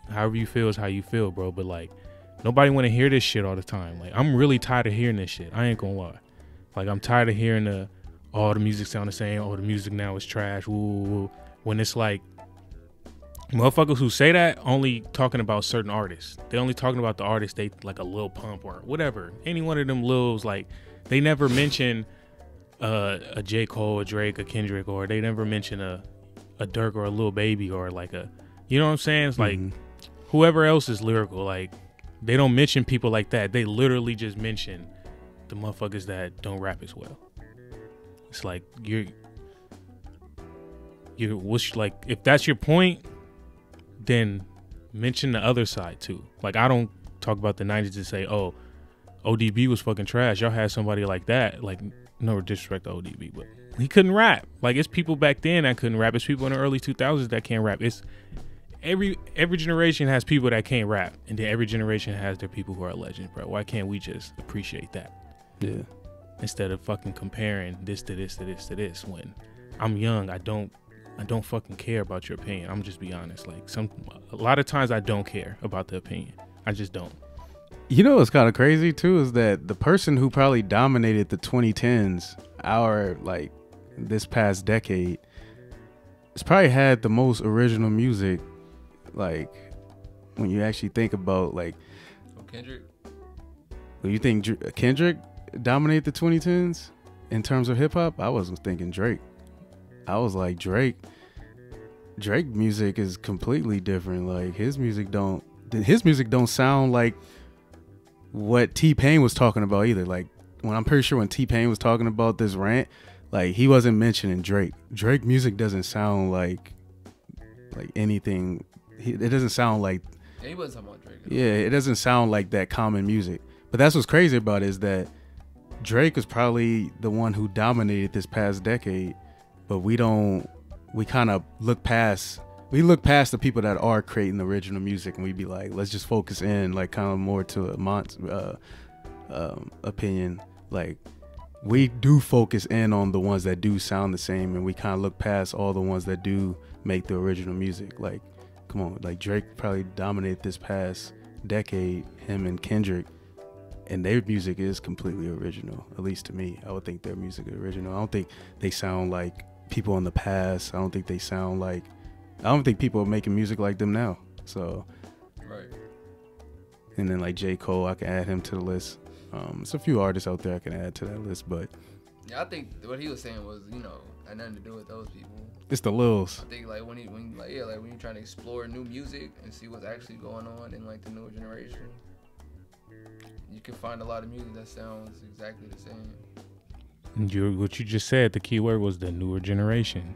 However you feel is how you feel, bro. But like, nobody want to hear this shit all the time. Like, I'm really tired of hearing this shit. I ain't gonna lie. Like, I'm tired of hearing the music sound the same. Oh, the music now is trash. Woo. When it's like, motherfuckers who say that only talking about certain artists. They only talking about the artists they like, a Lil Pump or whatever. Any one of them Lils, like, they never mention a J. Cole, a Drake, a Kendrick, or they never mention a Dirk or a Lil Baby or like a, you know what I'm saying? It's like whoever else is lyrical, like, they don't mention people like that. They literally just mention the motherfuckers that don't rap as well. It's like, you're what's, like, if that's your point, then mention the other side too. Like, I don't talk about the 90s and say, oh, ODB was fucking trash. Y'all had somebody like that. Like, no disrespect to ODB, but he couldn't rap. Like, it's people back then that couldn't rap. It's people in the early 2000s that can't rap. It's every generation has people that can't rap, and then every generation has their people who are legends, bro. Why can't we just appreciate that? Yeah. Instead of fucking comparing this to this to this to this. When I'm young, I don't fucking care about your opinion. I'm just be honest. Like, a lot of times I don't care about the opinion. I just don't. You know what's kind of crazy too is that the person who probably dominated the 2010s, like this past decade, has probably had the most original music. Like, when you actually think about, like, Kendrick. When you think Kendrick dominated the 2010s in terms of hip hop, I wasn't thinking Drake. I was like, Drake music is completely different. Like, his music don't sound like what T-Pain was talking about either. Like, I'm pretty sure when T-Pain was talking about this rant, like, he wasn't mentioning Drake. Drake music doesn't sound like anything. It doesn't sound like. Yeah, he wasn't talking about Drake. Yeah, it doesn't sound like that common music. But that's what's crazy about it, is that Drake was probably the one who dominated this past decade. But we kind of look past the people that are creating the original music, and we be like, let's just focus in, like, kind of more to Mont's opinion. Like, we do focus in on the ones that do sound the same, and we kind of look past all the ones that do make the original music. Like, come on, like, Drake probably dominated this past decade, him and Kendrick, and their music is completely original. At least to me, I would think their music is original. I don't think they sound like people in the past. I don't think people are making music like them now. So, right. And then, like, J. Cole, I can add him to the list. There's a few artists out there I can add to that list, but yeah, I think what he was saying was, had nothing to do with those people. It's the Lils. I think, like, when you're trying to explore new music and see what's actually going on in, like, the newer generation, you can find a lot of music that sounds exactly the same. What you just said, the key word was the newer generation.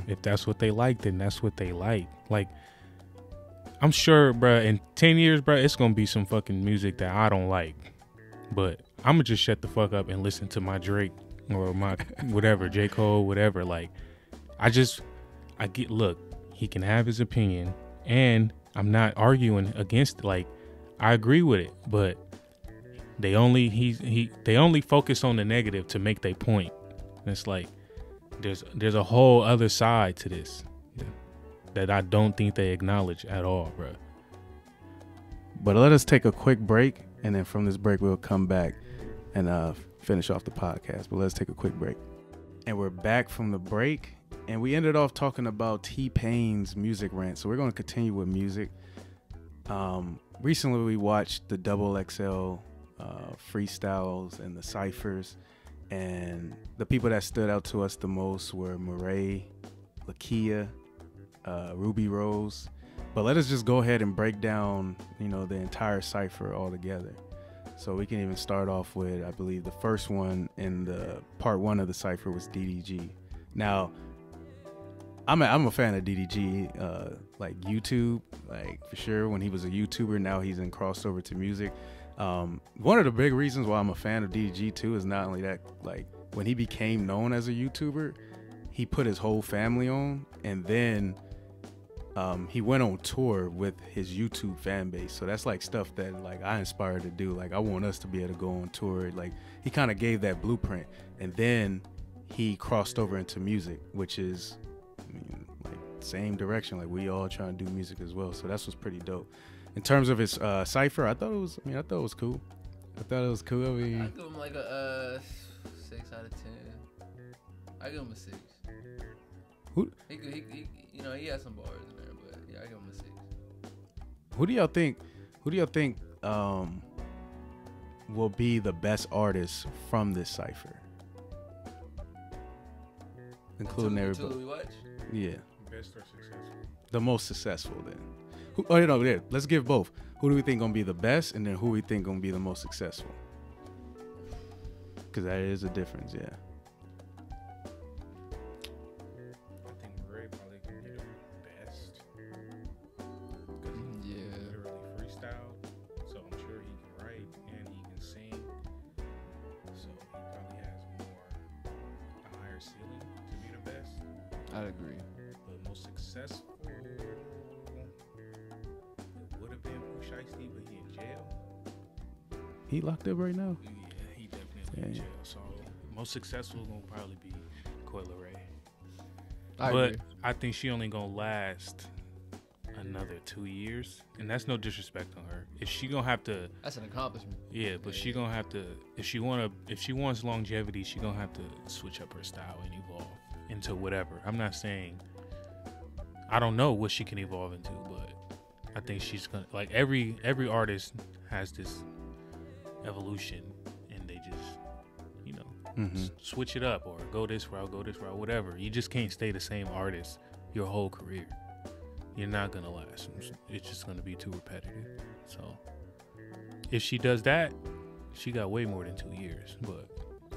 If that's what they like, then that's what they like. Like, I'm sure, bruh, in 10 years, bruh, it's gonna be some fucking music that I don't like, but I'm gonna just shut the fuck up and listen to my Drake or my whatever, J. Cole, whatever. Like, look, he can have his opinion, and I'm not arguing against it. Like, I agree with it, but they only focus on the negative to make their point. And it's like, there's a whole other side to this that I don't think they acknowledge at all, bro. But let us take a quick break, and then from this break we'll come back and finish off the podcast. But let's take a quick break. And we're back from the break, and we ended off talking about T-Pain's music rant. So we're going to continue with music. Recently we watched the XXL freestyles and the ciphers, and the people that stood out to us the most were Murray, Lakia, Ruby Rose. But let us just go ahead and break down, the entire cipher all together. So we can even start off with, I believe the first one in the part 1 of the cipher was DDG. Now, I'm a fan of DDG, like YouTube, like for sure. When he was a YouTuber, now he's in crossover to music. One of the big reasons why I'm a fan of DDG too is not only that, like when he became known as a YouTuber, he put his whole family on, and then he went on tour with his YouTube fan base. So that's like stuff that like I inspired to do. Like I want us to be able to go on tour. Like he kind of gave that blueprint, and then he crossed over into music, which is, like same direction. Like we all trying to do music as well. So that's what's pretty dope. In terms of his cipher, I thought it was cool. I give him like a 6 out of 10. I give him a 6. Who? He has some bars in there, but yeah, I give him a 6. Who do y'all think will be the best artist from this cipher? Including everybody. We watch? Yeah. Best or successful? The most successful then. Let's give both. Who do we think gonna be the best, and then who we think gonna be the most successful? Because that is a difference, yeah. I think Murray probably gonna be the best. Because he literally freestyle, so I'm sure he can write and he can sing. So he probably has a higher ceiling to be the best. I'd agree. The most successful would have been Shiesty, but he in jail. He locked up right now? Yeah, he definitely in jail. So most successful gonna probably be Coyle Ray. I But agree. I think she only gonna last another 2 years, and that's no disrespect on her. If she gonna have to, That's an accomplishment. yeah, but she gonna have to. If she wants longevity, she gonna have to switch up her style and evolve into whatever. I'm not saying. I don't know what she can evolve into, but I think she's gonna, like every artist has this evolution, and they just switch it up or go this route, whatever. You just can't stay the same artist your whole career. You're not gonna last. It's just gonna be too repetitive. So if she does that, she got way more than 2 years. But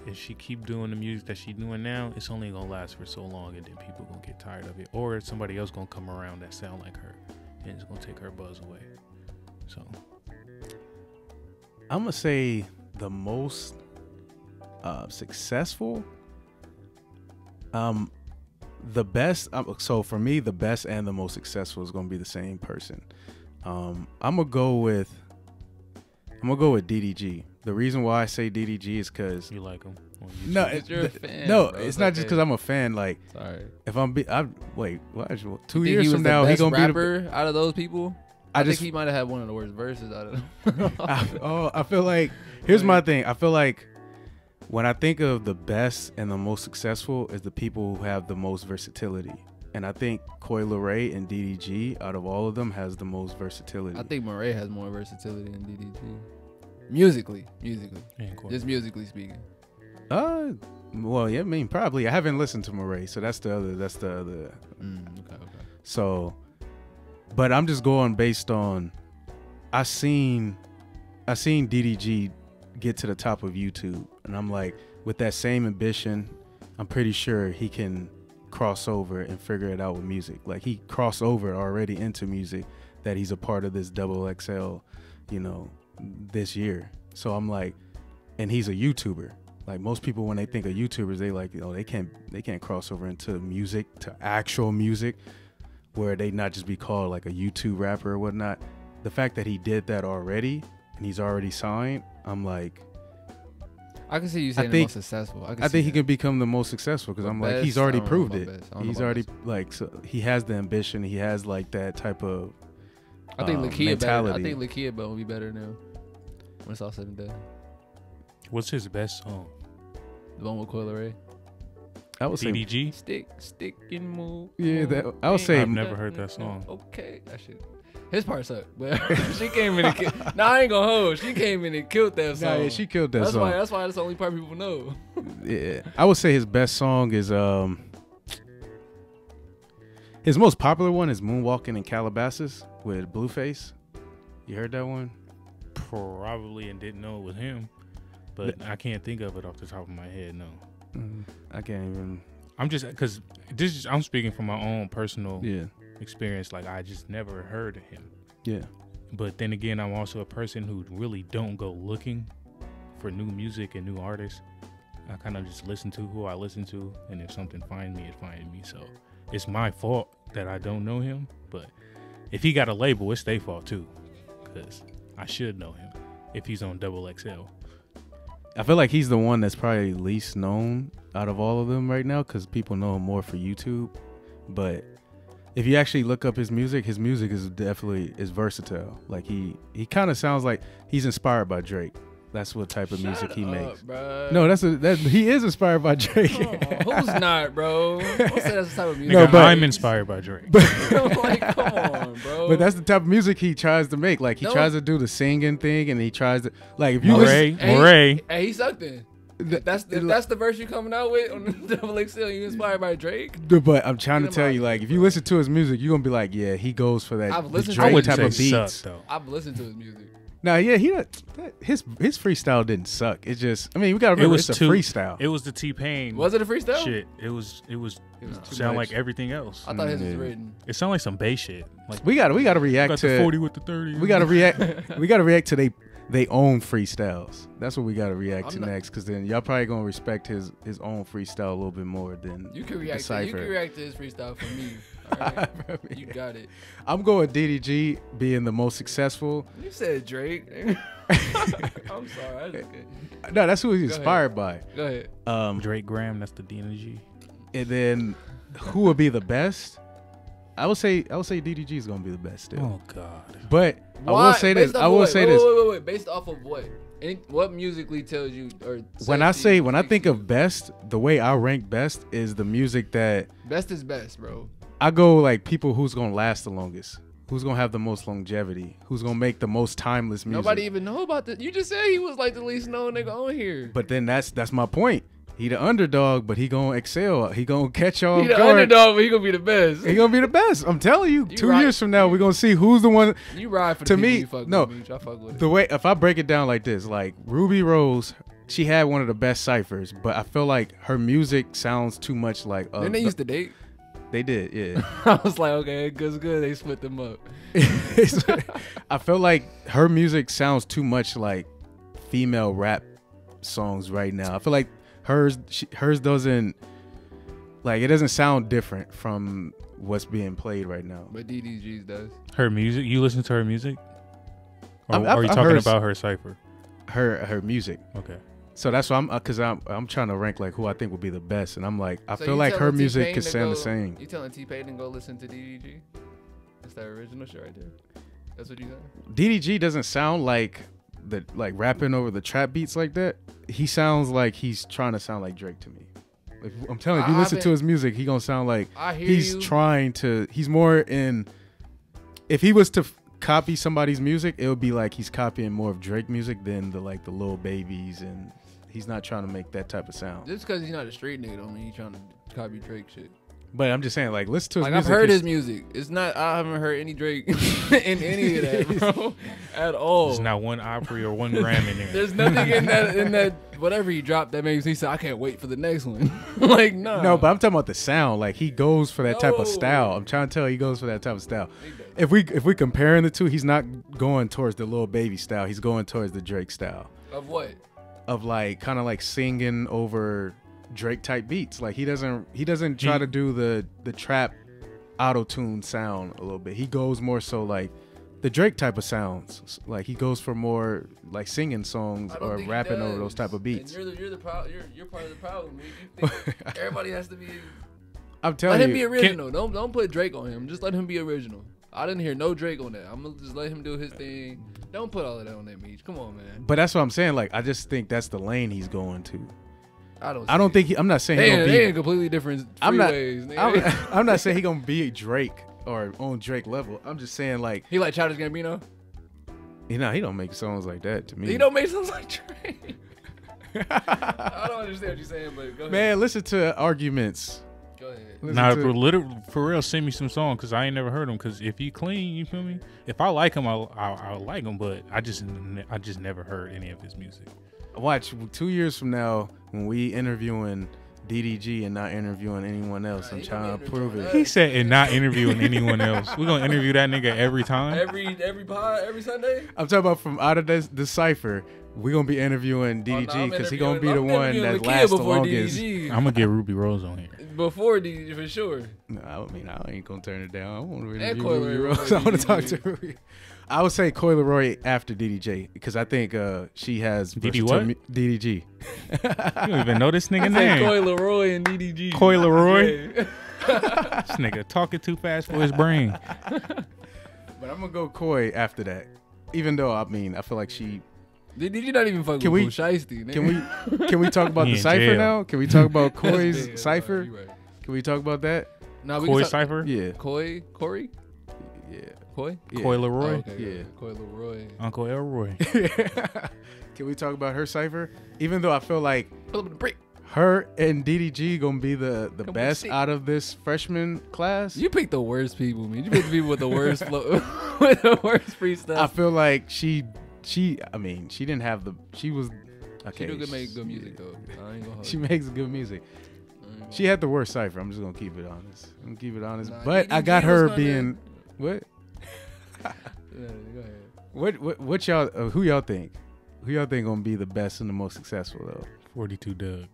if she keep doing the music that she's doing now, it's only gonna last for so long, and then people gonna get tired of it, or somebody else gonna come around that sound like her, and it's gonna take her buzz away. So I'm gonna say the most successful. The best. So for me, the best and the most successful is gonna be the same person. I'm gonna go with DDG. The reason why I say DDG is because you like them. no, You're a fan, no, bro. it's not just because I'm a fan. Like, Sorry. if wait, what? 2 Think years he from was the now, he best gonna be rapper out of those people. I think just- he might have had one of the worst verses out of them. I feel like here's my thing. I feel like when I think of the best and the most successful is the people who have the most versatility. And I think Coyle Ray and DDG out of all of them has the most versatility. I think Murray has more versatility than DDG. Musically, just musically speaking. Well, yeah, I mean, probably. I haven't listened to Murray, so that's the other. Okay. So, but I'm just going based on I seen DDG get to the top of YouTube, and I'm like, with that same ambition, I'm pretty sure he can cross over and figure it out with music. Like he crossed over already into music, that he's a part of this XXL, this year. So I'm like, and he's a YouTuber. Like most people, when they think of YouTubers, they like, they can't cross over into music, to actual music, where they not just be called like a YouTube rapper or whatnot. The fact that he did that already and he's already signed, I'm like, I can see you saying the most successful. I think he can become the most successful because I'm like, he's already proved it. He's already like, so he has the ambition. He has like that type of I think Lakia mentality. better. I think Lakia will be better now when it's all said and done. What's his best song? The one with Coil Ray. I would say DDG. Stick and move. Yeah, that I would say I've never heard that song. Okay, that shit. His part sucked, but she came in and killed. Nah, I ain't gonna hold. She came in and killed that song. Nah, yeah, she killed that song. That's why that's the only part people know. Yeah, I would say his best song is his most popular one is "Moonwalking in Calabasas" with Blueface. You heard that one? Probably, and didn't know it was him, but I can't think of it off the top of my head. No, I can't even. I'm just because I'm speaking from my own personal Yeah. experience. Like I just never heard of him. Yeah. But then again, I'm also a person who really don't go looking for new music and new artists. I kind of just listen to who I listen to, and if something finds me, it finds me. So it's my fault that I don't know him. But if he got a label, it's their fault too, because I should know him if he's on XXL. I feel like he's the one that's probably least known out of all of them right now because people know him more for YouTube. But if you actually look up his music is definitely versatile. Like he kind of sounds like he's inspired by Drake. That's what type of music he makes. Bruh. No, he is inspired by Drake. Oh, who's not, bro? Don't say that's the type of music. No, but I'm inspired by Drake. Like, come on, bro. But that's the type of music he tries to make. Like he tries to do the singing thing, and he tries to like if you Moray, hey, he sucked then. If that's the verse you coming out with on the XXL. You inspired by Drake? But I'm trying to tell you, like, if you listen to his music, you're gonna be like, yeah, he goes for that I've listened Drake to type of say beats. suck, though. I've listened to his music. Nah, yeah, his freestyle didn't suck. It just, I mean, we gotta remember it's a freestyle. It was the T-Pain. Was it a freestyle? Shit, it was too sound much. like everything else. I thought his was written. It sounded like some bass shit. Like we gotta react got to the 40 with the 30. We gotta react to they own freestyles. That's what we gotta react to next, because then y'all probably gonna respect his own freestyle a little bit more than You can react. the You can Cypher. react to his freestyle for me. All right? You got it. I'm going DDG being the most successful. You said Drake. I'm sorry. I just can't. No, that's who he's inspired by. Go ahead. Drake Graham, that's the DNG. And then who would be the best? I would say DDG is gonna be the best still. Oh God. But I will say this. I will say this. Wait. Based off of what? What musically tells you or when I think of best, the way I rank best is the music that best is best, bro. I go like people who's gonna last the longest, who's gonna have the most longevity, who's gonna make the most timeless music. Nobody even know about this. You just said he was like the least known nigga on here. But then that's my point. He the underdog, but he gonna excel. He gonna catch y'all. He the underdog, but he gonna be the best. He gonna be the best. I'm telling you. 2 ride, years from now, we're gonna see who's the one. You ride for the to people me. You fuck No, with, Meech. I fuck with the way if I break it down like this, like Ruby Rose, she had one of the best ciphers, but I feel like her music sounds too much like. Then they used to date. They did, yeah. I was like, okay, good. They split them up. I feel like her music sounds too much like female rap songs right now. I feel like hers doesn't, like, it doesn't sound different from what's being played right now. But DDG's does. Her music? You listen to her music? Or I've are you talking heard about her cipher? Her music. Okay. So that's why I'm trying to rank like who I think would be the best, and I'm like I So feel you like her telling music T-Pain could to sound the go- same. You telling T-Pain to go listen to DDG? That's that original shit right there. That's what you saying? DDG doesn't sound like rapping over the trap beats like that. He sounds like he's trying to sound like Drake to me. I'm telling you, if you listen to his music, he gonna sound like I hear he's you. trying to. He's more in. If he was to copy somebody's music, it would be like he's copying more of Drake music than the Lil Babies, and he's not trying to make that type of sound. Just because he's not a street nigga don't mean he's trying to copy Drake shit. But I'm just saying, like, listen to his Like, music. I've heard his music. It's not. I haven't heard any Drake in any of that, bro, at all. There's not one Opry or one Gram in there. There's nothing in that whatever he dropped that makes me say I can't wait for the next one. Like, nah. No, but I'm talking about the sound. Like, he goes for that type of No. style. I'm trying to tell you, he goes for that type of style. He does. If we comparing the two, he's not going towards the Lil Baby style. He's going towards the Drake style Of what? of like kind of like singing over Drake type beats. Like he doesn't try to do the trap auto tune sound a little bit. He goes more so like the Drake type of sounds. Like he goes for more like singing songs or rapping over those type of beats. And you're part of the problem. You think everybody has to be. I'm telling let you, him be original. Don't put Drake on him. Just let him be original. I didn't hear no Drake on that. I'm gonna just let him do his thing. Don't put all of that on that Meech. Come on, man. But that's what I'm saying. Like I just think that's the lane he's going to. I don't think I'm not saying he's gonna be. They in completely different freeways. I'm not saying he gonna be Drake or on Drake level. I'm just saying like he like Childish Gambino. He don't make songs like that to me. He don't make songs like Drake. I don't understand what you're saying, but go ahead. Man, listen to Arguments. Go ahead. Nah, for real, send me some songs because I ain't never heard them. Because if he clean, you feel me? If I like him, I like him. But I just never heard any of his music. Watch 2 years from now when we interviewing DDG and not interviewing anyone else. I'm trying to prove it. He said and not interviewing anyone else. We're gonna interview that nigga every time. Every pod, every Sunday. I'm talking about from out of the cipher. We're gonna be interviewing DDG because he gonna be the one that lasts the longest. I'm gonna get Ruby Rose on here. Before DDG for sure. No, I mean I ain't gonna turn it down. I want to And interview Coi Ruby Leroy Rose. I want to talk DDG. to Ruby. I would say Coi Leroy after DDJ because I think she has DD versatile what? DDG. You don't even know this nigga I said name. Coi Leroy and DDG. Coi Leroy. Yeah. This nigga talking too fast for his brain. But I'm gonna go Coi after that. Even though I feel like she. Did you not even fuck Can with we- Shiesty? Can we talk about He the in cipher jail. now? Can we talk about That's Coi's big. cipher? You right. Can we talk about that? No, we Coi can talk- Cypher? Yeah. Corey? Yeah. Koi? Yeah. Coi Leroy? Oh, okay, Yeah. Coi Leroy. Uncle Elroy. Can we talk about her cipher? Even though I feel like Pull up in the break. her and DDG gonna be the Come best on, out of this freshman class. You picked the worst people, man. You picked the people with the worst flow, with the worst freestyle. I feel like she didn't have the. She was okay. She do make good music though. I ain't gonna hold She you. makes good music. She had the worst cipher. I'm just gonna keep it honest. Nah, But I DDG got was her kinda- being what? Yeah, go ahead. What y'all? Who y'all think? Who y'all think gonna be the best and the most successful though? 42 Doug.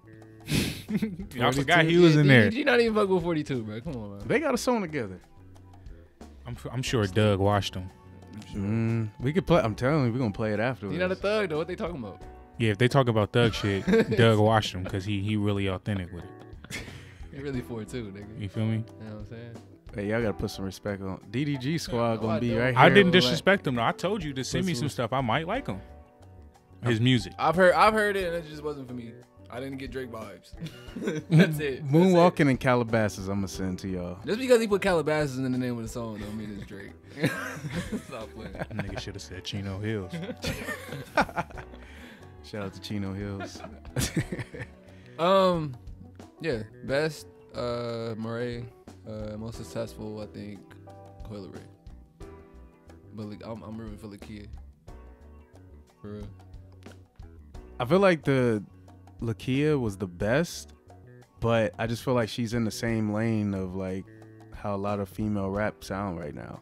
I 42? forgot he was in there. You not even fuck with 42, bro. Come on, man. They got a song together. I'm sure Doug watched him. We could play. I'm telling you, we're gonna play it afterwards. You not a thug though. What they talking about? Yeah, if they talk about Thug shit, Doug watched him because he really authentic with it. You really 42, nigga. You feel me? You know what I'm saying? Hey, y'all gotta put some respect on DDG squad. No, Gonna I be don't. right here. I didn't like- disrespect him though. I told you to send me Listen. some stuff. I might like him. His music. I've heard it, and it just wasn't for me. I didn't get Drake vibes. That's it. That's Moonwalking in Calabasas. I'm gonna send to y'all. it. Just because he put Calabasas in the name of the song don't mean it's Drake. Stop playing. That nigga should have said Chino Hills. Shout out to Chino Hills. Yeah, best Murray, most successful I think Coi Leroy. But like, I'm rooting for Lakia. For real. I feel like the Lakia was the best, but I just feel like she's in the same lane of like how a lot of female rap sound right now.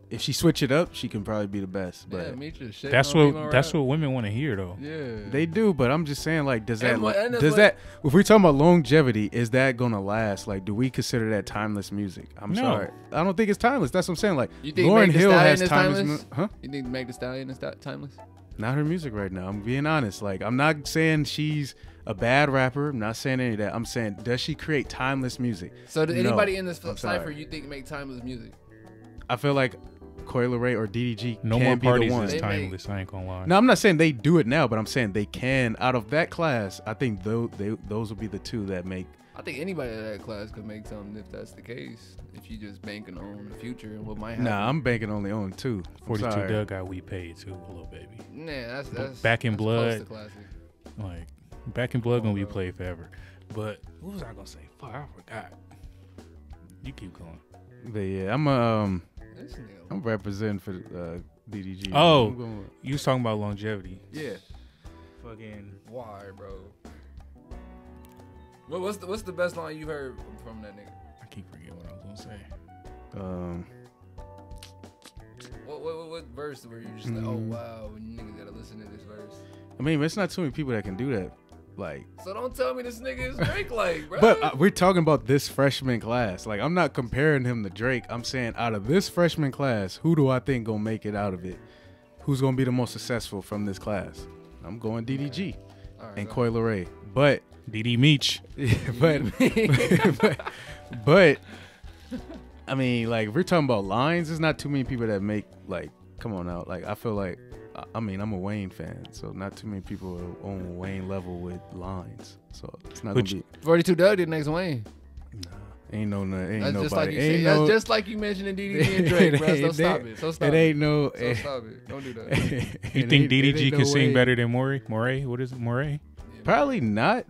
If she switch it up, she can probably be the best. But Yeah, Meech is shit That's on female what rap. women want to hear though. Yeah. they do. But I'm just saying, like, does that And what- and that's does what- that if we're talking about longevity, is that gonna last? Like, do we consider that timeless music? I'm No. sorry, I don't think it's timeless. That's what I'm saying. Like, You think Lauryn Meg Thee Hill Stallion has is timeless, timeless? huh? You think Meg Thee Stallion is timeless? Not her music right now. I'm being honest. Like, I'm not saying she's a bad rapper. I'm not saying any of that. I'm saying, does she create timeless music? So did No, anybody in this I'm cipher sorry. you think make timeless music? I feel like Coi Leray or DDG No can more be the parties one. is They timeless. I ain't gonna lie. No, I'm not saying they do it now, but I'm saying they can. Out of that class, I think those will be the two that make. I think anybody in that class could make something if that's the case. If you just banking on the future and what might happen. Nah, I'm banking only on two. I'm 42 sorry. Doug got We Paid too, little baby. Nah, that's Back in that's Blood. close to classic. Like Back in Blood gonna be bro. played forever. But what was I gonna say? Fuck, I forgot. You keep going. But yeah, This nigga. I'm representing for DDG. Oh. I'm going- You was talking about longevity. yeah. Fucking. Why, bro? What's the best line you heard from that nigga? I keep forgetting what I was gonna say. What verse were you just like, oh wow, niggas gotta listen to this verse? I mean, it's not too many people that can do that. Like, So don't tell me this nigga is Drake like, bro. but we're talking about this freshman class. Like, I'm not comparing him to Drake. I'm saying out of this freshman class, who do I think gonna make it out of it? Who's gonna be the most successful from this class? I'm going DDG and Coi Leray. But DD Meech. but I mean, like, if we're talking about lines, there's not too many people that make, like, come on out. Like, I feel like, I mean, I'm a Wayne fan, so not too many people are on Wayne level with lines. So it's not gonna be 42 Doug did next Wayne. ain't That's nobody. just like you ain't said. no, That's just like you mentioning DDG and Drake, bro. So stop it. So stop it ain't no. So stop it. Don't do that. You think DDG can sing better than Morey? Morey? What is it? Morey? Probably not.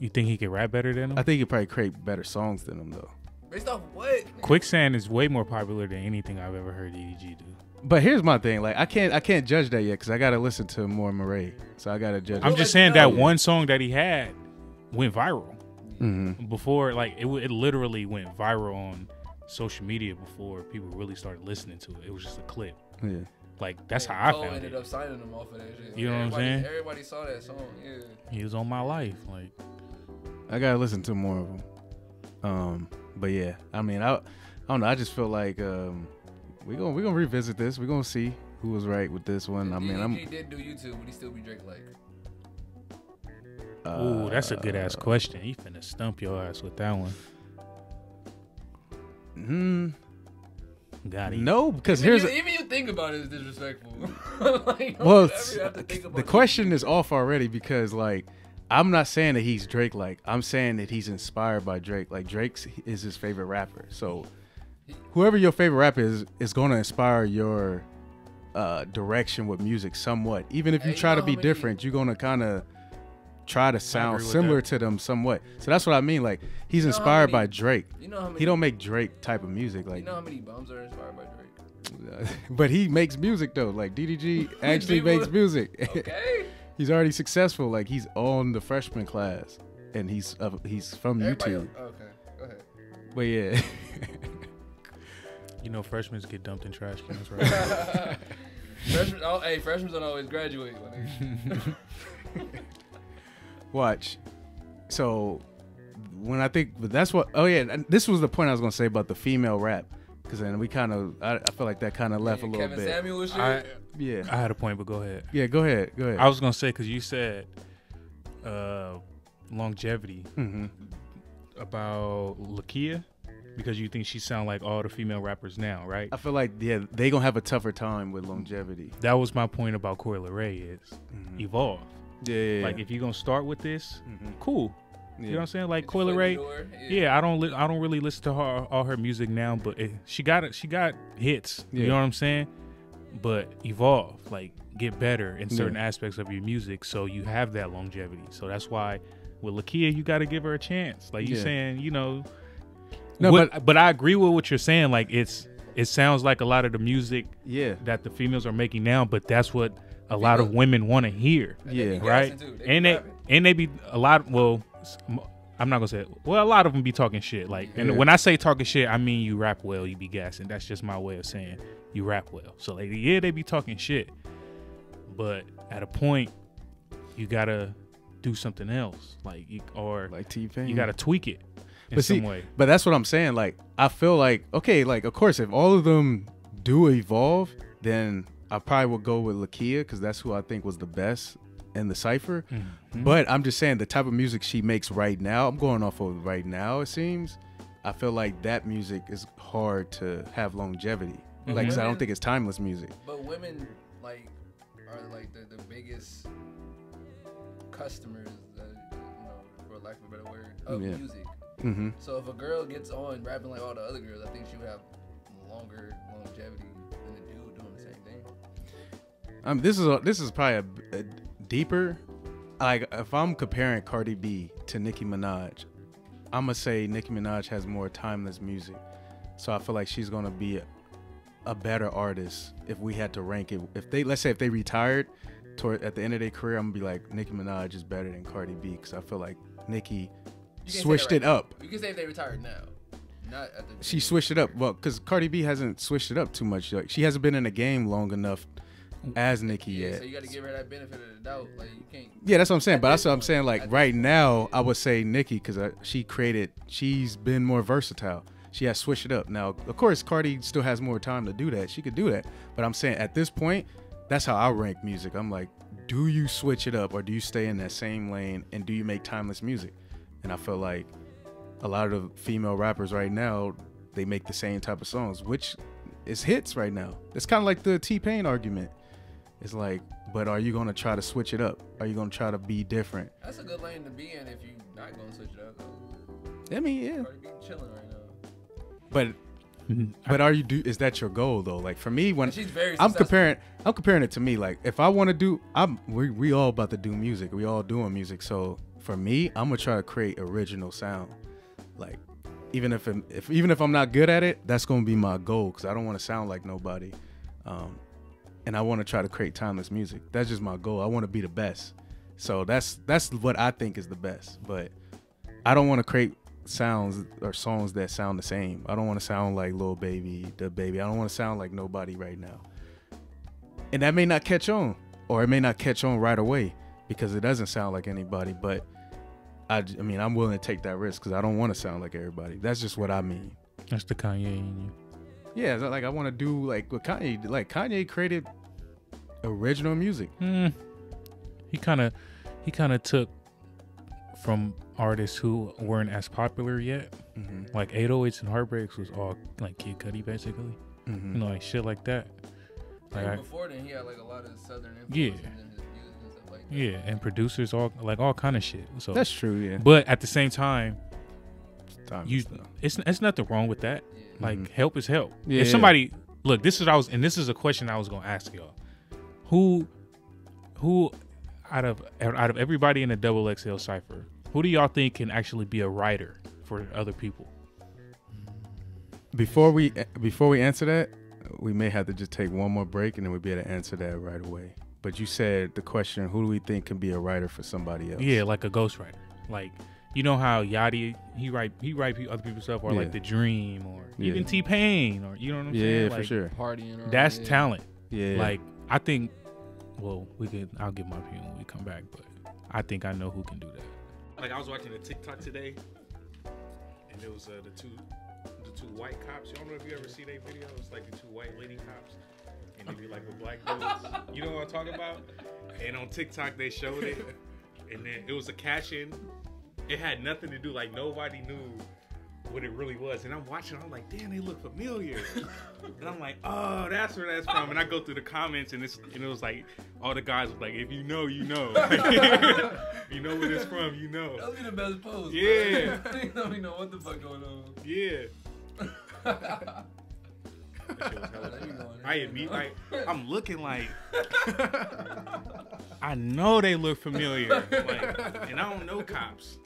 You think he can rap better than him? I think he probably create better songs than him though. Based off what? Quicksand is way more popular than anything I've ever heard DDG do. But here's my thing, like I can't judge that yet because I gotta listen to more Murray, so I gotta judge. I'm just saying that one song that he had went viral Mm-hmm. before, like it literally went viral on social media before people really started listening to it. It was just a clip. Yeah. Like that's how I Cole found ended it. up signing him off of that shit. You know what I'm saying? Everybody saw that song. Yeah. He was on my life. Like I gotta listen to more of them. But yeah, I mean, I don't know. I just feel like we gonna revisit this. We gonna see who was right with this one. I mean, DDG did do YouTube, would he still be Drake like? ooh, that's a good ass question. He finna stump your ass with that one. Got him. No, because Even you think about it is disrespectful. Like, well, you have to think about the question is off already because like I'm not saying that he's Drake. Like I'm saying that he's inspired by Drake. Like Drake is his favorite rapper. So whoever your favorite rapper is going to inspire your direction with music somewhat. Even if you try to be different, you're going to kind of try to sound similar to them somewhat. So that's what I mean. Like he's inspired by Drake. You know how many, he don't make Drake type of music. Like you know how many bums are inspired by Drake? But he makes music though. Like DDG actually makes music. Okay. He's already successful. Like he's on the freshman class, and he's from YouTube. Okay, go ahead. But yeah, You know, freshmen get dumped in trash cans, right? Freshmen don't always graduate. watch. So when I think, but that's what. Oh yeah, and this was the point I was gonna say about the female rap, because then we kind of, I feel like that kind of left a little Kevin bit. Samuel shit. Yeah, I had a point, but go ahead. yeah. Go ahead. I was gonna say because you said longevity about Lakia, because you think she sound like all the female rappers now, right? I feel like they gonna have a tougher time with longevity. That was my point about Coi Leray is evolve. Yeah. Like if you're gonna start with this, cool. Yeah. You know what I'm saying? Like Get Coi your foot in the Leray. door. Yeah, I don't really listen to all her music now, but she got hits. Yeah. You know what I'm saying? But evolve, like get better in certain aspects of your music, so you have that longevity. So that's why with Lakia, you got to give her a chance. Like you saying, you know. No, but I agree with what you're saying. Like it sounds like a lot of the music that the females are making now, but that's what a lot of women want to hear. Yeah. Right. And they be a lot. Well, I'm not gonna say it. Well, a lot of them be talking shit. Like, and when I say talking shit, I mean you rap well, you be gassing. That's just my way of saying you rap well. So like, yeah, they be talking shit, but at a point, you gotta do something else. Like T-Pain. you gotta tweak it in some way. But that's what I'm saying. Like I feel like okay, like of course, if all of them do evolve, then I probably would go with Lakia because that's who I think was the best in the cipher. But I'm just saying the type of music she makes right now, I'm going off of right now, it seems. I feel like that music is hard to have longevity. Like I said, I don't think it's timeless music. But women are like the biggest customers, for lack of a better word, of music. So if a girl gets on rapping like all the other girls, I think she would have longer longevity than a dude doing the same thing. This is probably a deeper. Like if I'm comparing Cardi B to Nicki Minaj, I'm gonna say Nicki Minaj has more timeless music. So I feel like she's gonna be a better artist if we had to rank it. Let's say if they retired at the end of their career, I'm gonna be like Nicki Minaj is better than Cardi B because I feel like Nicki switched it up. You can say if they retired now, not at the. She switched it up. Well, because Cardi B hasn't switched it up too much. Like she hasn't been in the game long enough as Nicki Yeah, yet. so you got to give her that benefit of the doubt. Like you can't. Yeah, that's what I'm saying. But At that's what I'm this saying. point- Like at right this point, now, yeah. I would say Nicki because she's been more versatile. She has switched it up. Now, of course, Cardi still has more time to do that. She could do that. But I'm saying at this point, that's how I rank music. I'm like, do you switch it up or do you stay in that same lane and do you make timeless music? And I feel like a lot of the female rappers right now, they make the same type of songs, which is hits right now. It's kind of like the T-Pain argument. It's like, but are you going to try to switch it up? Are you going to try to be different? That's a good lane to be in if you're not gonna switch it up. Though. I mean, yeah. Cardi B chilling right now. But is that your goal though? Like for me, when And she's very I'm successful. comparing it to me. Like if I want to do, we all about to do music. We all doing music. So for me, I'm gonna try to create original sound. Like even if I'm not good at it, that's gonna be my goal because I don't want to sound like nobody. And I want to try to create timeless music. That's just my goal. I want to be the best. So that's what I think is the best. But I don't want to create sounds or songs that sound the same. I don't want to sound like Lil Baby, the Baby. I don't want to sound like nobody right now. And that may not catch on, or it may not catch on right away because it doesn't sound like anybody. But I mean, I'm willing to take that risk because I don't want to sound like everybody. That's just what I mean. That's the Kanye in you. Yeah, it's like I want to do like what Kanye did. Like Kanye created original music. He kind of took from artists who weren't as popular yet. Mm-hmm. Like 808s and Heartbreaks was all like Kid Cudi basically. Mm-hmm. You know, like shit like that. Like before then, he had like a lot of southern Yeah. influences in his music and stuff like that. Yeah, and producers all kind of shit. So That's true. Yeah. but at the same time, Time you and stuff. it's nothing wrong with that. Yeah. Like Mhm. help is help. Yeah, If somebody look, this is a question I was gonna ask y'all. Who out of everybody in the Double XL cipher, who do y'all think can actually be a writer for other people? Before we answer that, we may have to just take one more break and then we'll be able to answer that right away. But you said the question, who do we think can be a writer for somebody else? Yeah, like a ghostwriter. Like you know how Yachty he write other people's stuff, or Yeah. like The Dream, or Yeah. even T-Pain, or you know what I'm Yeah, saying? for Like, sure. Partying. Around, That's yeah. talent. Yeah. Like I think, well, I'll give my opinion when we come back, but I think I know who can do that. Like I was watching a TikTok today, and it was the two white cops. I don't know if you ever see their videos, like the two white lady cops, and they be like with black dudes. You know what I'm talking about? And on TikTok they showed it, and then it was a cash-in. It had nothing to do, like nobody knew what it really was. And I'm watching, I'm like, damn, they look familiar. And I'm like, oh, that's where that's from. And I go through the comments, and it was like, all the guys were like, if you know, you know. You know where it's from, you know. That'll be the best post. Yeah. You don't even know what the fuck going on. Yeah. That shit was hella funny. I'm looking like, I know they look familiar. Like, and I don't know cops.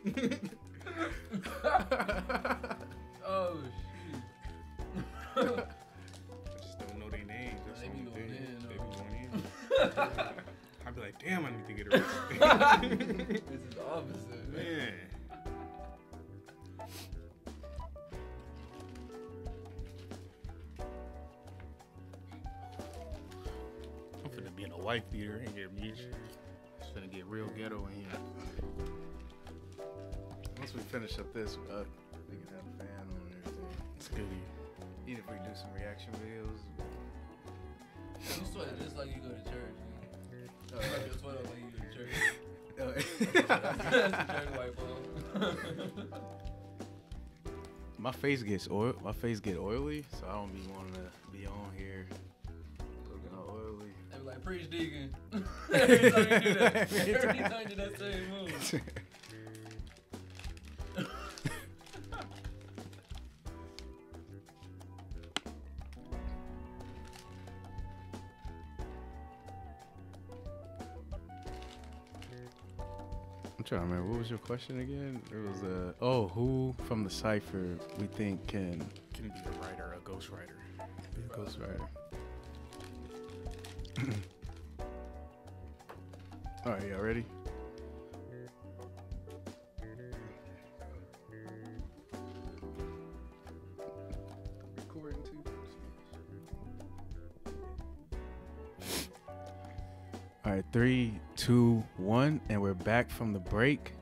Oh shit. I just don't know their names. That's They the be only going thing. in, They though. be going in. I'd be like, damn, I need to get arrested. This is the opposite. Man. I'm finna be in a wife beater in here, Meech. It's finna get real ghetto in here. Once we finish up this, we can have a fan on and everything. It's good. Even if we do some reaction videos. You sweat just like you go to church. You like your sweat up like you go to church. That's a church white boy. My face get oily, so I don't be wanting to be on here looking all oily. They be like, preach, deacon. Every time you do that. Every time you do that same move. I'm trying to remember. What was your question again? It was who from the cipher we think can Can be a writer, a ghostwriter. be a ghostwriter? All right, y'all ready? Recording too. All right, 3, 2, 1, and we're back from the break.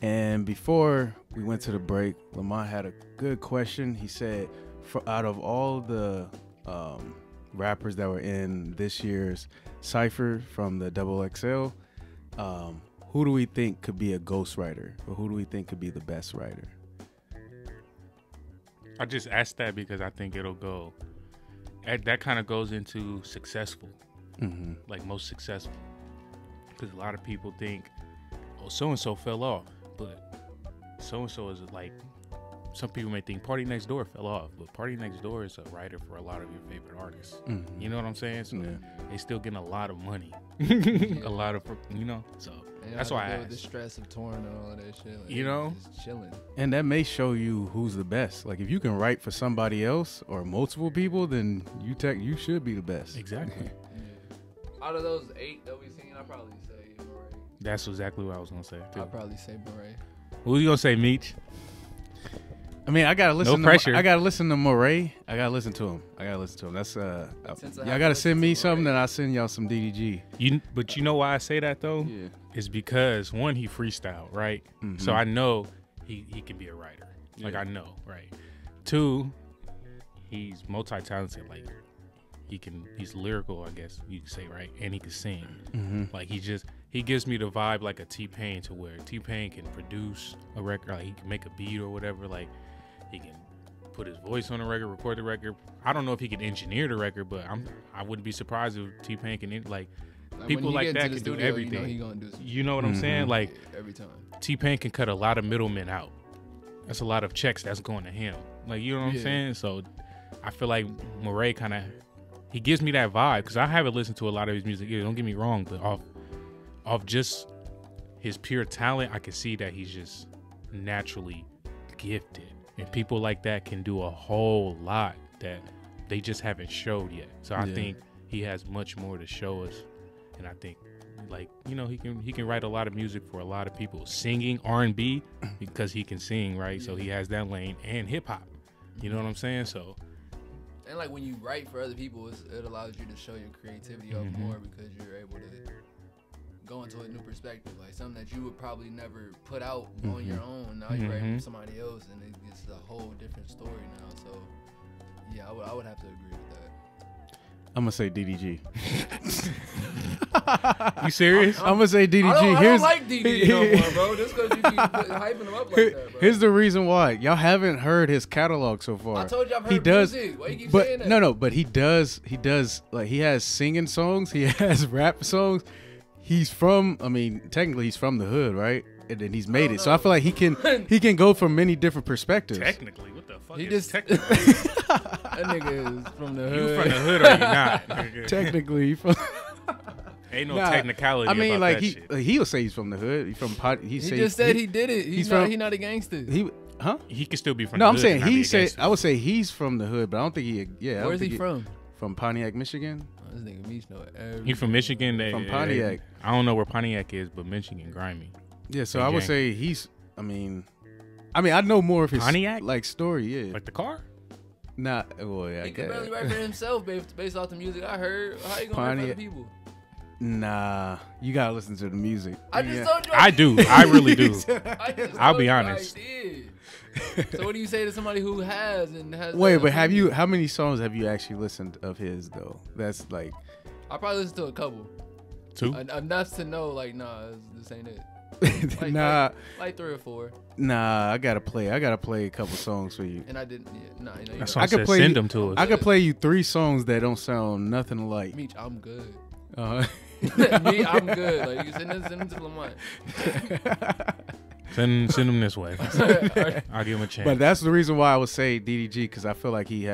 And before we went to the break, Lamont had a good question. He said, out of all the rappers that were in this year's Cypher from the XXL, who do we think could be a ghostwriter, or who do we think could be the best writer? I just asked that because I think it'll go. That kind of goes into successful, like most successful. Because a lot of people think, oh, so and so fell off, but so and so is like. Some people may think Party Next Door fell off, but Party Next Door is a writer for a lot of your favorite artists. You know what I'm saying? So they still getting a lot of money, a lot of, so that's why I asked. The stress of touring and all of that shit. Like, just chilling. And that may show you who's the best. Like if you can write for somebody else or multiple people, then you should be the best. Exactly. Out of those 8 that we seen, I'd probably say Murray. That's exactly what I was gonna say too. I'd probably say Murray. Who you gonna say, Meech? I mean, I gotta listen. No pressure. I gotta listen to Moray. I gotta listen to him. That's y'all gotta send me something, then I send y'all some DDG. But you know why I say that though? Yeah. It's because one, he freestyled, right? So I know he can be a writer. Like I know, right? 2, he's multi-talented. Like he's lyrical, I guess you could say, right? And he can sing. Like he gives me the vibe like a T-Pain, to where T-Pain can produce a record, like he can make a beat or whatever. Like he can put his voice on the record, record the record. I don't know if he can engineer the record, but I wouldn't be surprised if T-Pain can people like that can do everything. You know what I'm saying? Like every time. T-Pain can cut a lot of middlemen out. That's a lot of checks that's going to him. Like, you know what I'm saying? So I feel like Murray he gives me that vibe, because I haven't listened to a lot of his music. Don't get me wrong, but off just his pure talent, I can see that he's just naturally gifted. And people like that can do a whole lot that they just haven't showed yet. So I think he has much more to show us. And I think, like, he can write a lot of music for a lot of people. Singing, R&B, because he can sing, right? So he has that lane, and hip hop. You know what I'm saying? So. And like when you write for other people, it allows you to show your creativity off more, because you're able to go into a new perspective, like something that you would probably never put out on your own. Now you're writing for somebody else, and it's a whole different story now. So yeah, I would have to agree with that. I'm gonna say DDG. You serious? I'm gonna say DDG. I don't like DDG no more, bro. Just because you keep hyping him up like that, bro. Here's the reason why. Y'all haven't heard his catalog so far. I told you I've heard music. Why you keep saying that? No, but he does, like, he has singing songs. He has rap songs. He's from, technically he's from the hood, right? And then he's made it. So I feel like he can go from many different perspectives. Technically, what the fuck he is just technically? That nigga is from the hood. You from the hood or you not? Nigga? Technically, from ain't no technicality. about like that he'll say he's from the hood. He's from He just said he did it. He's not a gangster. He can still be from. No, the I'm hood saying and he not be a said. gangster. I would say he's from the hood, but I don't think he. Yeah. Where's he from? From Pontiac, Michigan. This nigga Meech know everything. He from Michigan. From Pontiac. I don't know where Pontiac is, but Michigan grimy. Yeah, so I would say he's. I know more of his Pontiac? like story. Yeah, Like the car. Nah, well, yeah, He can barely write for himself based off the music I heard. How you gonna write for other people? Nah, you gotta listen to the music. I just told you. I do. I really do. I'll be told you honest. I did. So what do you say to somebody who has and has? Wait, but how many songs have you actually listened of his though? That's like. I probably listened to a couple. 2? Enough to know, like, nah, this ain't it. Nah, like 3 or 4. Nah, I gotta play a couple songs for you. And I didn't. Yeah, nah, you know. That's why I could said play send you- them to us. I could play you 3 songs that don't sound nothing alike. Meech, I'm good. Me, I'm good. Like, you send them to Lamont. Send them this way. I'll give him a chance. But that's the reason why I would say DDG, because I feel like he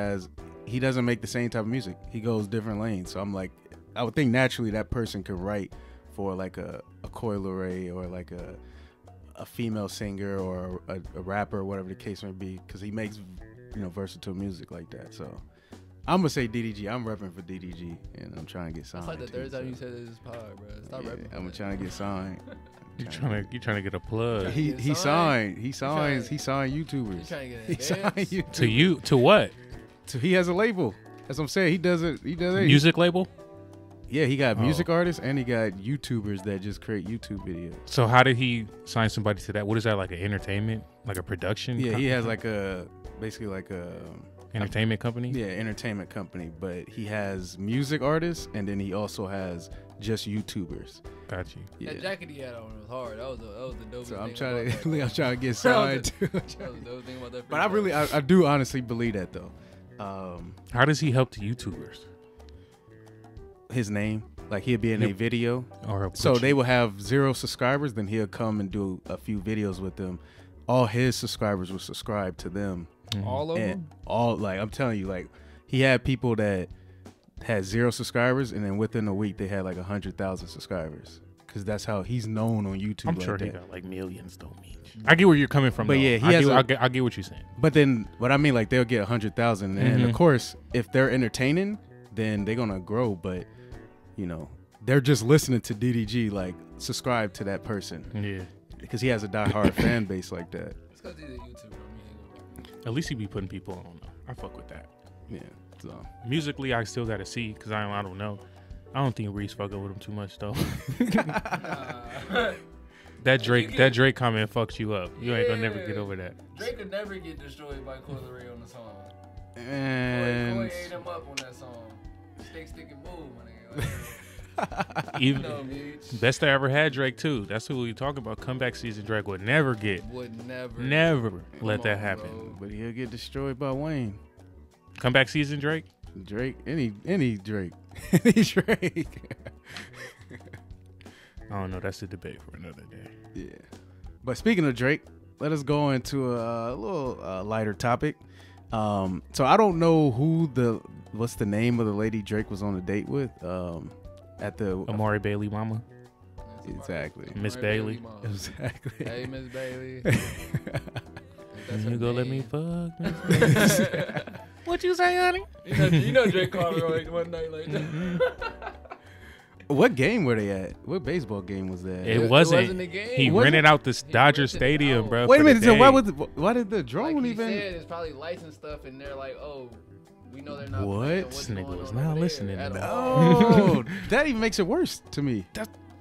doesn't make the same type of music. He goes different lanes. So I'm like, I would think naturally that person could write for like a Coi Leray or like a female singer or a rapper or whatever the case may be, because he makes versatile music like that. So I'm gonna say DDG. I'm repping for DDG, and I'm trying to get signed. That's like the third time so. you said this pod, bro. Stop repping. I'm trying to get signed. you trying to get a plug He signed YouTubers. He's trying to get He signed YouTubers. to you to what? So he has a label. That's what I'm saying. He does it. Music label? Yeah, he got music artists and he got YouTubers that just create YouTube videos. So how did he sign somebody to that? What is that, like an entertainment, like a production? Yeah, he has like basically like a entertainment company. Yeah, entertainment company. But he has music artists and then he also has just YouTubers. Got you. Yeah. That jacket he had on was hard. That was the dopest So thing. I'm trying to get signed too. That was the dopest thing about that. But I do honestly believe that though. How does he help the YouTubers? His name, like he'll be in a video, Or so they will have 0 subscribers. Then he'll come and do a few videos with them. All his subscribers will subscribe to them. all of And them. all, like I'm telling you, like he had people that had 0 subscribers, and then within a week they had like 100,000 subscribers. Because that's how he's known on YouTube. I'm like sure that. he got like millions though. Meech. I get where you're coming from. But though. yeah, I get what you're saying. But then what I mean, like they'll get 100,000, and of course, if they're entertaining, then they're gonna grow. But you know, they're just listening to DDG, like subscribe to that person. Yeah. Because he has a diehard fan base like that. It's because he's a YouTuber. At least he be putting people on though. I fuck with that. Yeah. So Musically, I still gotta see because I don't know. I don't think Reese fucking with him too much though. That Drake comment fucks you up. You ain't gonna never get over that. Drake could never get destroyed by Coi Leray on the song. and Coi ate him up on that song. Stick and move, my nigga. Like, Even Meech. best I ever had Drake too. That's who we talking about. Comeback season Drake would never get. Would never Let that on, happen. bro. but he'll get destroyed by Wayne. Comeback season Drake. Drake, any Drake, any Drake. I don't know. That's a debate for another day. Yeah. But speaking of Drake, let us go into a little lighter topic. So I don't know what's the name of the lady Drake was on a date with. At the Amari Bailey mama. Exactly. Miss Bailey. Mom. Exactly. Hey, Miss Bailey. You go let me fuck. Miss Bailey. What you say, honey? You know Drake called her like one night like that. What game were they at? What baseball game was that? It wasn't. a game. He Was rented out the Dodger rented it Stadium, out. bro. Wait a for the minute. So day. why did the drone Like he even? said, it's probably lights and stuff, and they're like, oh, we know they're not. What? playing. This What's nigga going was on not over listening there to at me. all? Oh, that even makes it worse to me.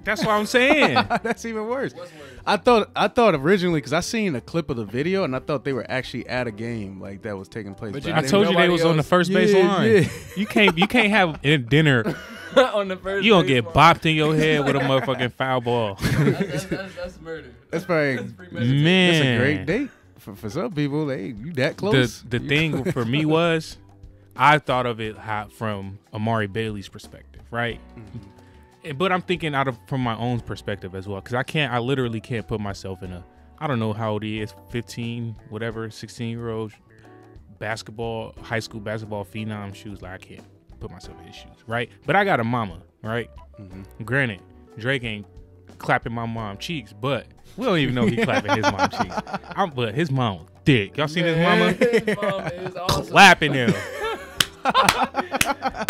That's what I'm saying. That's even worse. What's worse? I thought originally because I seen a clip of the video and I thought they were actually at a game like that was taking place. But But you I didn't told you they Nobody was on the else- first base Yeah, line. yeah. You can't have a dinner. On the first. You gonna get base bopped in your head with a motherfucking foul ball. line. That's murder. That's probably premeditated. Man, it's a great date for some people. You that close. The thing for me was, I thought of it from Amari Bailey's perspective, right? But I'm thinking from my own perspective as well, because I literally can't put myself in I don't know how old he is, 15, whatever, 16-year-old high school basketball phenom shoes. Like I can't put myself in his shoes, right? But I got a mama, right? Granted, Drake ain't clapping my mom cheeks, but we don't even know he clapping his mom cheeks. But his mom was thick. Y'all seen his mama? His mom is awesome. Clapping him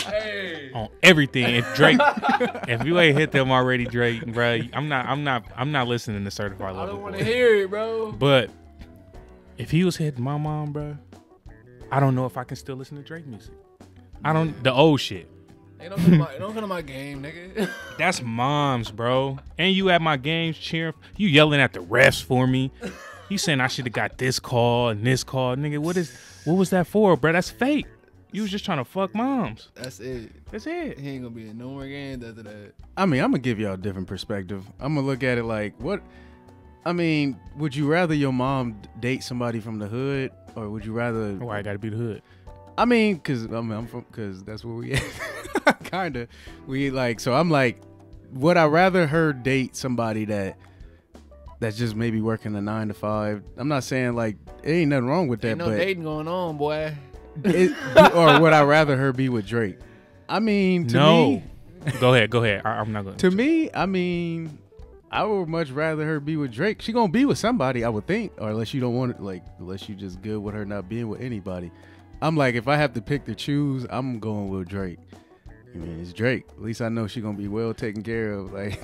Hey. on everything. If Drake, if you ain't hit them already, Drake, bro, I'm not listening to Certified I Lover don't want Boy. to hear it, bro. But if he was hitting my mom, bro, I don't know if I can still listen to Drake music. The old shit. Hey, don't come to my game, nigga. That's moms, bro. And you at my games cheering. You yelling at the refs for me. You saying I should have got this call and this call. Nigga, what was that for, bro? That's fake. You was just trying to fuck moms. That's it. That's it. He ain't gonna be in no more games after that. I mean, I'm gonna give y'all a different perspective. I'm gonna look at it like what. I mean, would you rather your mom date somebody from the hood, or would you rather? Why I gotta be the hood? I mean, cause cause that's where we at. Kinda. We like, so I'm like, would I rather her date somebody that's just maybe working a 9 to 5? I'm not saying like it ain't nothing wrong with that, Ain't no but dating going on, boy. or would I rather her be with Drake? I mean, to me, Go ahead. I'm not going to me, I mean, I would much rather her be with Drake. She gonna be with somebody, I would think, or unless you don't want it, like unless you just good with her not being with anybody. I'm like, if I have to pick to choose, I'm going with Drake. I mean, it's Drake. At least I know she gonna be well taken care of. Like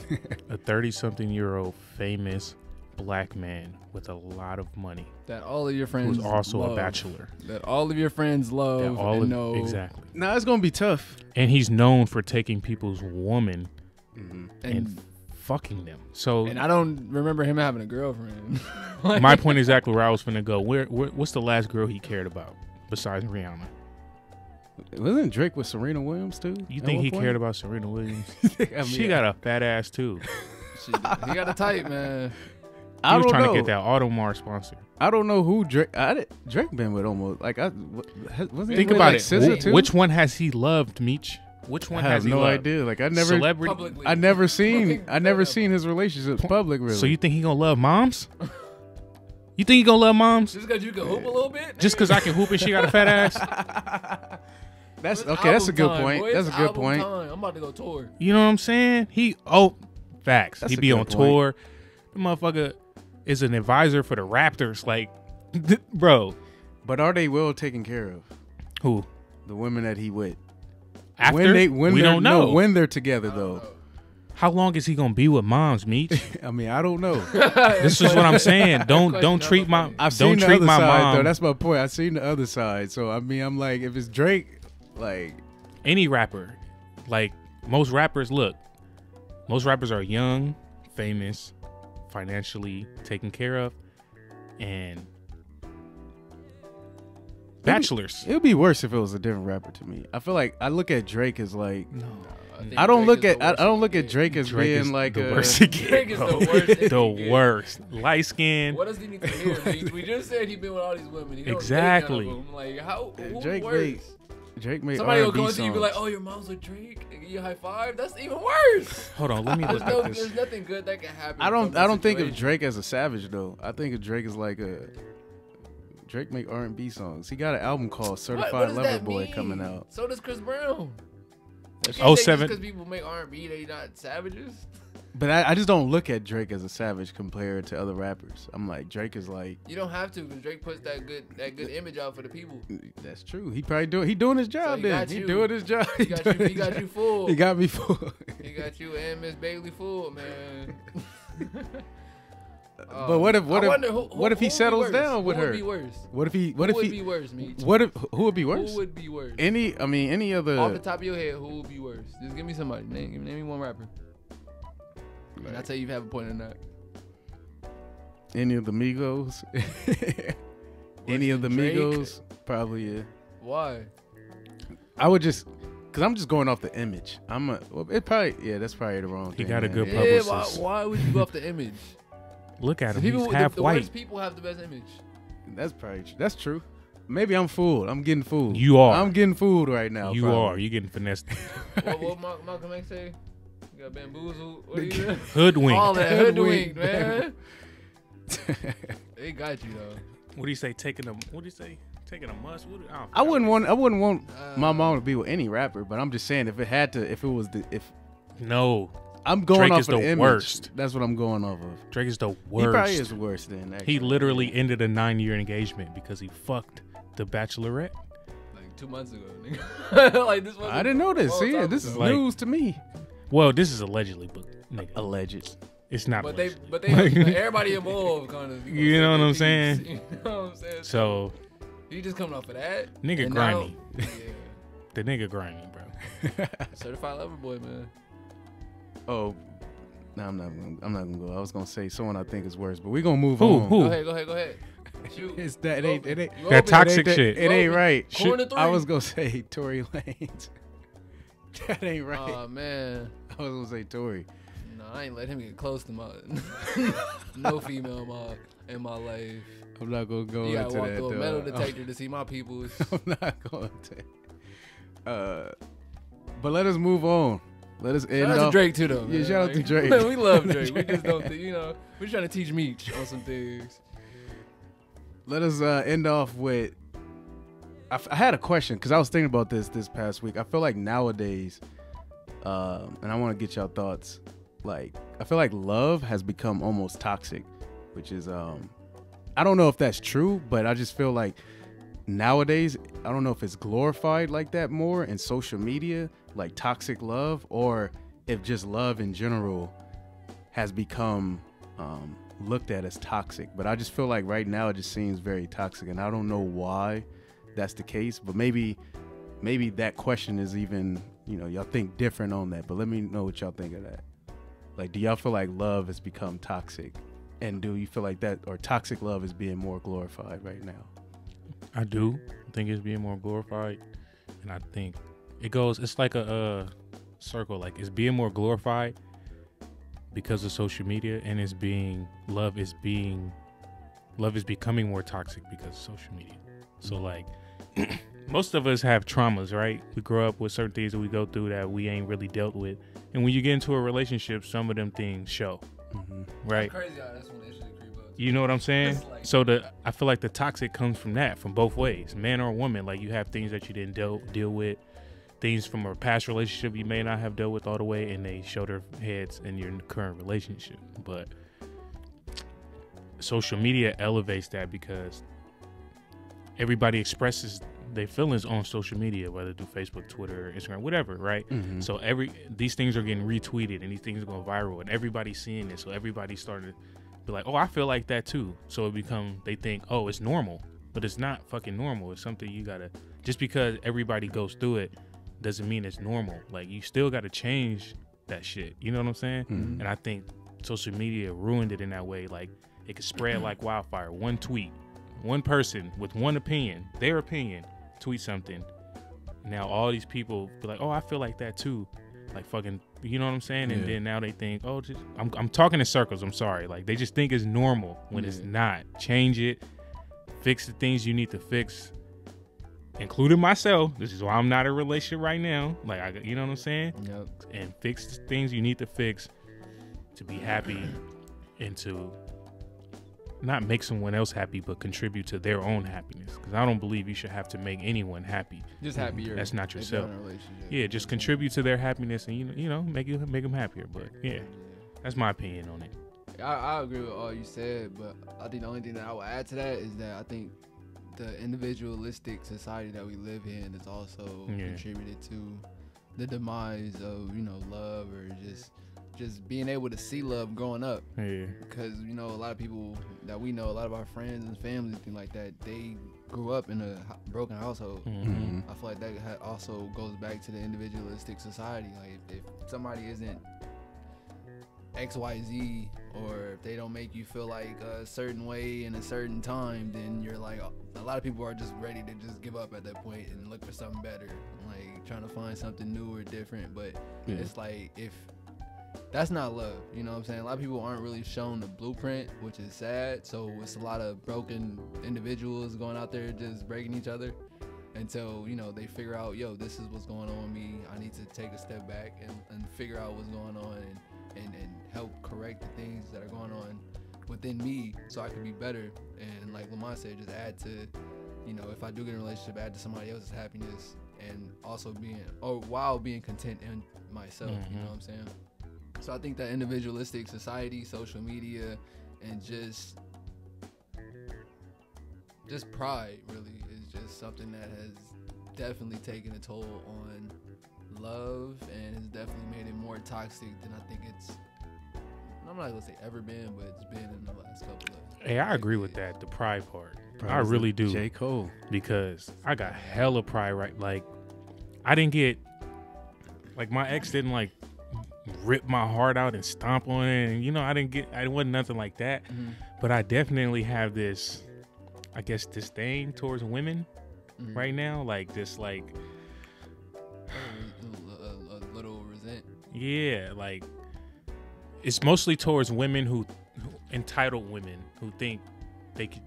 a 30-something-year-old famous black man with a lot of money That all of your friends who's also love. a bachelor. That all of your friends love That all and of, know. exactly. Nah, it's gonna be tough. And he's known for taking people's woman Mhm. and fucking them. So And I don't remember him having a girlfriend. my point exactly where I was finna go. What's the last girl he cared about besides Rihanna? Wasn't Drake with Serena Williams too? You at think one he point? cared about Serena Williams? I mean, She got a fat ass too. He got a type, man. He I was don't trying know. to get that Automar sponsor. I don't know who Drake. Drake been with almost like wasn't he Think with, about like, it. SZA too? Which one has he loved, Meech? Which I one have has he no loved? idea. Like I never, Celebrity. Publicly. I never seen his relationships public really. So you think he gonna love moms? You think he gonna love moms? Just because you can hoop a little bit? Just because I can hoop and she got a fat ass? that's It's okay. That's a album good time, point. boy. That's a It's good album point. time. I'm about to go tour. You know what I'm saying? Facts. That's He a be good on point. tour. The motherfucker is an advisor for the Raptors. Like, bro, But are they well taken care of? who? The women that he with. After? When We they're, don't know. No, when they're together though. How long is he gonna be with moms, Meech? I mean, I don't know. This is what I'm saying. Don't Question treat my number I've don't seen the treat other my side mom. though. That's my point. I've seen the other side. So I mean, I'm like, if it's Drake, like, Any rapper, like most rappers, most rappers are young, famous, financially taken care of, and bachelors. it would be worse if it was a different rapper to me. I feel like I look at Drake as like, No, I don't Drake look is at the I worst don't it look can at get. Drake as Drake being is like the a, worst it get, Drake is bro. the worst it The can get. worst. Light skin. What does he need to hear, Meech? We just said he been with all these women. He don't Exactly. date none of them. Like, how? Who's Drake worse? made Somebody will R&B go to you and be like, songs. "Oh, your mom's with Drake," and give you a high five. That's even worse. Hold on, let me look at this. There's nothing good that can happen. I from don't this think of situation. Drake as a savage though. I think of Drake as like a Drake make R&B songs. He got an album called What Certified does Lover that Boy mean? coming out. So does Chris Brown. Oh, 07. Because people make R&B, they not savages. But I just don't look at Drake as a savage compared to other rappers. I'm like, Drake is like, You don't have to, because Drake puts that good image out for the people. that's true. He probably doing his job he then. got He you. doing his job. He got you fooled. He got me fooled. He got you and Miss Bailey fooled, man. But what if he settles down with who her? Would be worse? What if he Who would be worse, Meech? who would be worse? Who would be worse? Any other Off the top of your head, who would be worse? Just give me somebody. Name me one rapper. And I'll tell you if you have a point or not. any of the Migos? Any of the Drake? Migos? Probably yeah. Why? I would just because I'm just going off the image. That's probably the wrong He thing. got a man. good Yeah, publicist. why would you go off the image? Look at him. People, He's half the white. worst people have the best image. That's true. Maybe I'm fooled. I'm getting fooled. You are. I'm getting fooled right now. You probably. are. You getting finessed. What Malcolm X say? You got bamboozled. What do you Hoodwink. All that Hoodwinked, hoodwinked, man. They got you though. What do you say? Taking a must? I wouldn't want my mom to be with any rapper, but I'm just saying No. I'm going Drake off is of the the image. worst. That's what I'm going off of. Drake is the He worst. probably is worse than actually. He literally ended a 9-year engagement because he fucked the Bachelorette. Like 2 months ago, nigga. Like this. I didn't know this. See, this is Like- news to me. Well, this is allegedly, but nigga, Alleged. it's not. But allegedly. they everybody involved kind of. You know what I'm saying? You know what I'm saying? So he just coming off of that. Nigga and grimy. Now, the nigga grimy, bro. yeah. Certified lover boy, man. Oh, no, I'm not gonna go. I was gonna say someone I think is worse, but we gonna move Who? on. Who? Go ahead. Shoot. It's that it ain't You That open. toxic it ain't, shit. It ain't Open. right. Corner I three. was gonna say Tory Lanez. That ain't right. Oh man. I was gonna say Tory. No, I ain't let him get close to my no female in my life. I'm not gonna go You gotta into walk that through a though. metal detector to see my peoples. I'm not going to. But let us move on. Let us end Shout out off. to Drake too, though. Yeah, man. shout out to Drake. We love Drake. We just don't, we're trying to teach Meech on some things. Let us end off with. I had a question because I was thinking about this past week. I feel like nowadays, and I want to get y'all thoughts. Like, I feel like love has become almost toxic, which is I don't know if that's true, but I just feel like nowadays, I don't know if it's glorified like that more in social media, like toxic love, or if just love in general has become looked at as toxic. But I just feel like right now it just seems very toxic, and I don't know why that's the case. But maybe that question is even, y'all think different on that. But let me know what y'all think of that. Like, do y'all feel like love has become toxic? And do you feel like that, or toxic love is being more glorified right now? I do. I think it's being more glorified. And I think it's like a circle. Like, it's being more glorified because of social media, and love is becoming more toxic because of social media. So, like, most of us have traumas, right? We grow up with certain things that we go through that we ain't really dealt with. And when you get into a relationship, some of them things show. Right? Crazy how that's when they should creep up. You know what I'm saying? So I feel like the toxic comes from that, from both ways, man or woman. Like, you have things that you didn't deal with, things from a past relationship you may not have dealt with all the way, and they show their heads in your current relationship. But social media elevates that because everybody expresses their feelings on social media, whether through Facebook, Twitter, Instagram, whatever, right? So these things are getting retweeted, and these things are going viral, and everybody's seeing it. So everybody's starting to be like, oh, I feel like that too. So they think, oh, it's normal, but it's not fucking normal. It's something you gotta, just because everybody goes through it doesn't mean it's normal. Like, you still gotta change that shit. You know what I'm saying? And I think social media ruined it in that way. Like, it could spread like wildfire. One tweet, one person with one opinion, their opinion, tweet something. Now all these people be like, oh, I feel like that too. Like, fucking, you know what I'm saying? And then now they think, oh, I'm talking in circles. I'm sorry. Like, they just think it's normal when it's not. Change it. Fix the things you need to fix, including myself. This is why I'm not in a relationship right now. Like, you know what I'm saying? Yep. And fix the things you need to fix to be happy and to not make someone else happy, but contribute to their own happiness. Because I don't believe you should have to make anyone happy. Just happier. That's not yourself. in a relationship. Yeah, just contribute to their happiness, and make them happier. But yeah, that's my opinion on it. I agree with all you said, but I think the only thing that I would add to that is that I think the individualistic society that we live in has also contributed to the demise of love, or just being able to see love growing up. Yeah. Because a lot of people that we know, a lot of our friends and families, things like that, they grew up in a broken household. I feel like that also goes back to the individualistic society. Like, if somebody isn't XYZ, or if they don't make you feel like a certain way in a certain time, then you're like, a lot of people are just ready to just give up at that point and look for something better, like trying to find something new or different. But it's like, if that's not love, you know what I'm saying? A lot of people aren't really shown the blueprint, which is sad. So it's a lot of broken individuals going out there just breaking each other until, they figure out, this is what's going on with me. I need to take a step back and figure out what's going on and help correct the things that are going on within me so I can be better. And like Lamont said, just add to, if I do get in a relationship, add to somebody else's happiness, and also while being content in myself, you know what I'm saying? So I think that individualistic society, social media, and just pride really is just something that has definitely taken a toll on love, and has definitely made it more toxic than I think I'm not gonna say ever been, but it's been in the last couple of. Hey, I agree with that, the pride part. I really do. J. Cole. Because I got hella pride, right? Like, I didn't get, like, my ex didn't like rip my heart out and stomp on it, and I wasn't nothing like that. But I definitely have this, I guess, disdain towards women right now. Like, this, like, a little resent. Yeah, like, it's mostly towards women who entitled women who think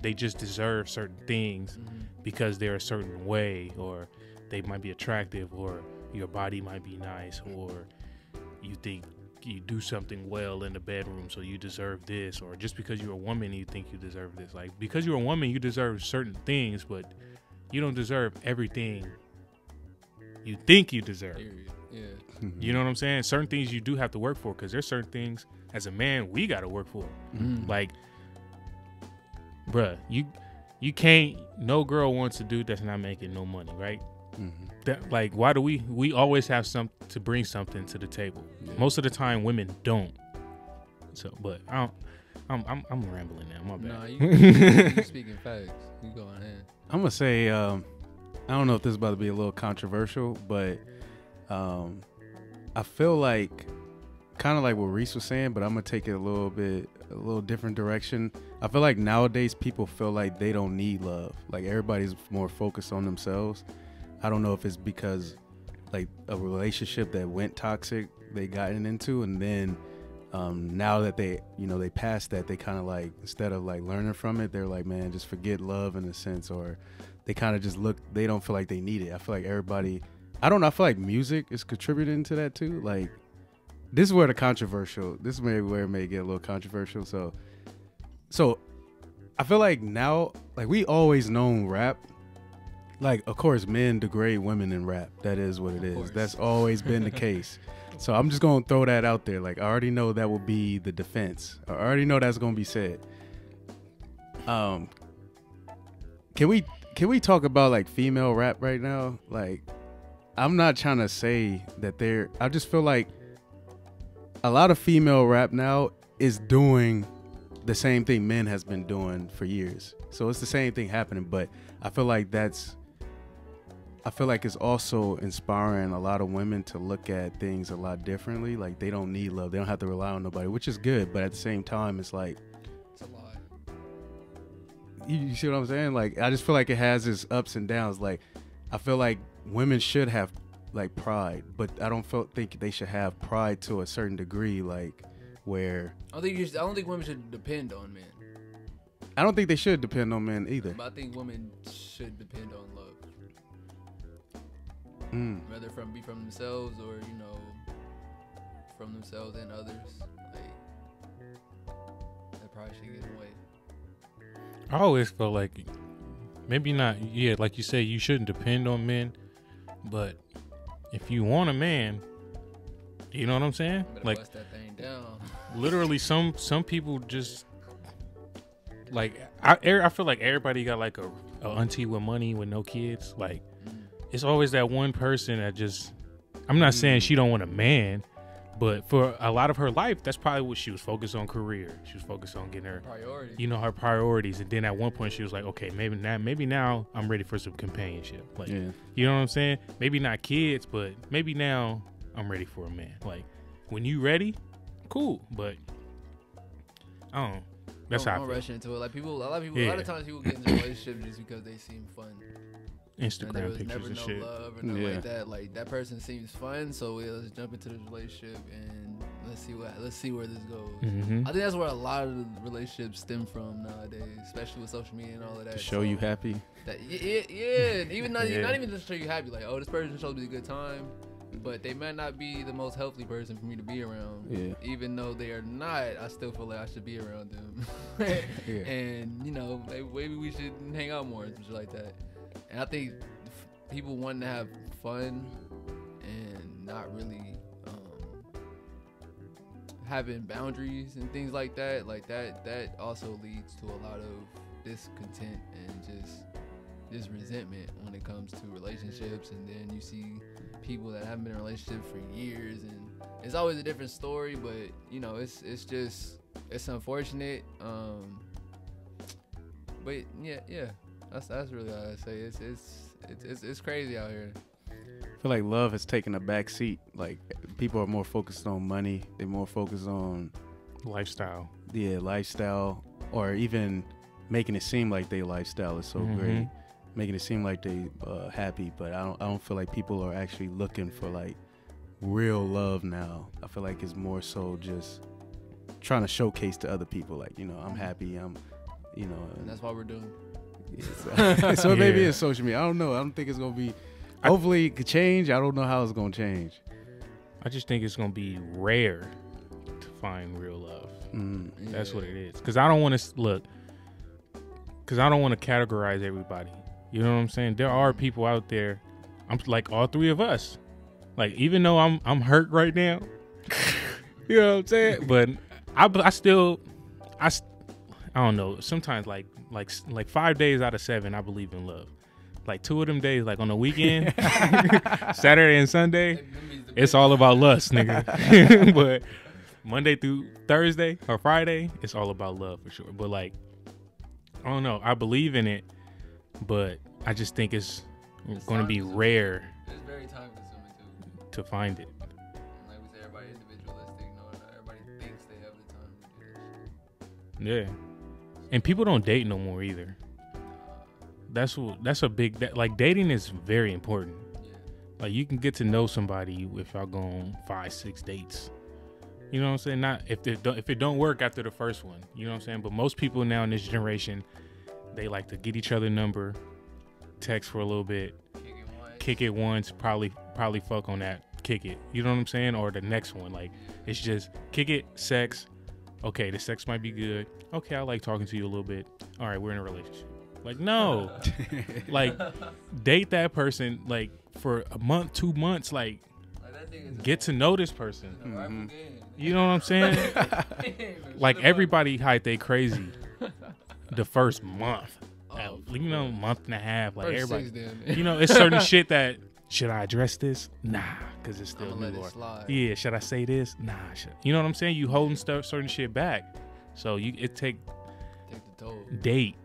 they just deserve certain things because they're a certain way, or they might be attractive, or your body might be nice, or you think you do something well in the bedroom, so you deserve this, or just because you're a woman you think you deserve this. Like, because you're a woman, you deserve certain things, but you don't deserve everything you think you deserve. Yeah. You know what I'm saying? Certain things you do have to work for, because there's certain things as a man we got to work for. Like, bruh, you can't, no girl wants a dude that's not making no money, right? That, like, why do we always have to bring something to the table? Most of the time women don't. So, but I I'm rambling now. My bad. Nah, you speaking facts. You going in. I'm gonna say I don't know if this is about to be a little controversial, but I feel like kind of like what Reese was saying, but I'm gonna take it a little different direction. I feel like nowadays people feel like they don't need love. Like everybody's more focused on themselves. I don't know if it's because like a relationship that went toxic they gotten into, and then now that they passed that, they kind of like, instead of like learning from it, they're like, man, just forget love in a sense, or they kind of just they don't feel like they need it. I feel like everybody, I don't know, I feel like music is contributing to that too. Like this is where this is maybe where it may get a little controversial. So I feel like now, like we always known rap, like of course men degrade women in rap. That is what it is. That's always been the case. So I'm just gonna throw that out there. Like I already know that will be the defense. I already know that's gonna be said. Can we talk about like female rap right now? Like I'm not trying to say that I just feel like a lot of female rap now is doing the same thing men has been doing for years. So it's the same thing happening, but I feel like it's also inspiring a lot of women to look at things a lot differently. Like they don't need love. They don't have to rely on nobody, which is good. But at the same time, it's like, it's a lie. You see what I'm saying? Like, I just feel like it has its ups and downs. Like, I feel like women should have like pride, but I don't think they should have pride to a certain degree, like where I don't think women should depend on men. I don't think they should depend on men either. But I think women should depend on love. Whether be from themselves or, from themselves and others. Like, that probably should get away. I always feel like maybe not, like you say, you shouldn't depend on men, but if you want a man, you know what I'm saying? Better like bust that thing down. Literally some people just like I feel like everybody got like a auntie with money with no kids. Like it's always that one person that just, I'm not saying she don't want a man, but for a lot of her life, that's probably what she was focused on, career. She was focused on getting her priorities. Her priorities. And then at one point she was like, okay, maybe now I'm ready for some companionship. Like, you know what I'm saying? Maybe not kids, but maybe now I'm ready for a man. Like when you ready, cool. But I don't know. That's how I feel. Don't rush into it. Like a lot of times people get into a relationship just because they seem fun. Instagram pictures never and no shit. Love or nothing like that. Like that person seems fun, so let's jump into this relationship and let's see where this goes. Mm-hmm. I think that's where a lot of the relationships stem from nowadays, especially with social media and all of that. To show you happy. Even not even to show you happy. Like, oh, this person showed me a good time, but they might not be the most healthy person for me to be around. Yeah. Even though they are not, I still feel like I should be around them. And maybe we should hang out more and shit like that. And I think people wanting to have fun and not really having boundaries and things like that also leads to a lot of discontent and just resentment when it comes to relationships. And then you see people that haven't been in a relationship for years, and it's always a different story, but it's unfortunate. But yeah. That's really all I say. It's crazy out here. I feel like love has taken a back seat. Like people are more focused on money. They're more focused on lifestyle. Yeah, lifestyle, or even making it seem like their lifestyle is so great, making it seem like they happy. But I don't feel like people are actually looking for like real love now. I feel like it's more so just trying to showcase to other people, like I'm happy. And that's what we're doing. So maybe it's social media. I don't know. I don't think it's gonna be. Hopefully it could change. I don't know how it's gonna change. I just think it's gonna be rare to find real love. That's what it is. Because I don't want to categorize everybody. You know what I'm saying? There are people out there. I'm like all three of us. Like even though I'm hurt right now, you know what I'm saying? But I still I don't know. Sometimes like 5 days out of 7, I believe in love. Like 2 of them days, like on the weekend, Saturday and Sunday, it's all about lust, nigga. Monday through Thursday or Friday, it's all about love for sure. But like, I don't know. I believe in it, but I just think it's going to be rare It's very time consuming too. to find it. And like we said, everybody individualistic. Not everybody thinks they have the time to do this shit. Yeah, and people don't date no more either. That's a big like dating is very important. Yeah. Like you can get to know somebody if y'all go on 5-6 dates. You know what I'm saying? Not if it don't work after the first one. You know what I'm saying? But most people now in this generation, they like to get each other number, text for a little bit, kick it once, probably fuck on that, kick it. You know what I'm saying? Or the next one, like it's just kick it, sex. Okay, the sex might be good. Okay, I like talking to you a little bit. All right, we're in a relationship. Like no, like date that person like for a month, 2 months, like get to know this person. Mm-hmm. You know what I'm saying? Like everybody hide they crazy the first month, you know, month and a half. Like First everybody, 6 then. you know, it's certain shit that should I address this? Nah, because it's still I'ma let new. it Or, slide. yeah, should I say this? Nah, you know what I'm saying? You holding certain shit back, so it take Take the toll. date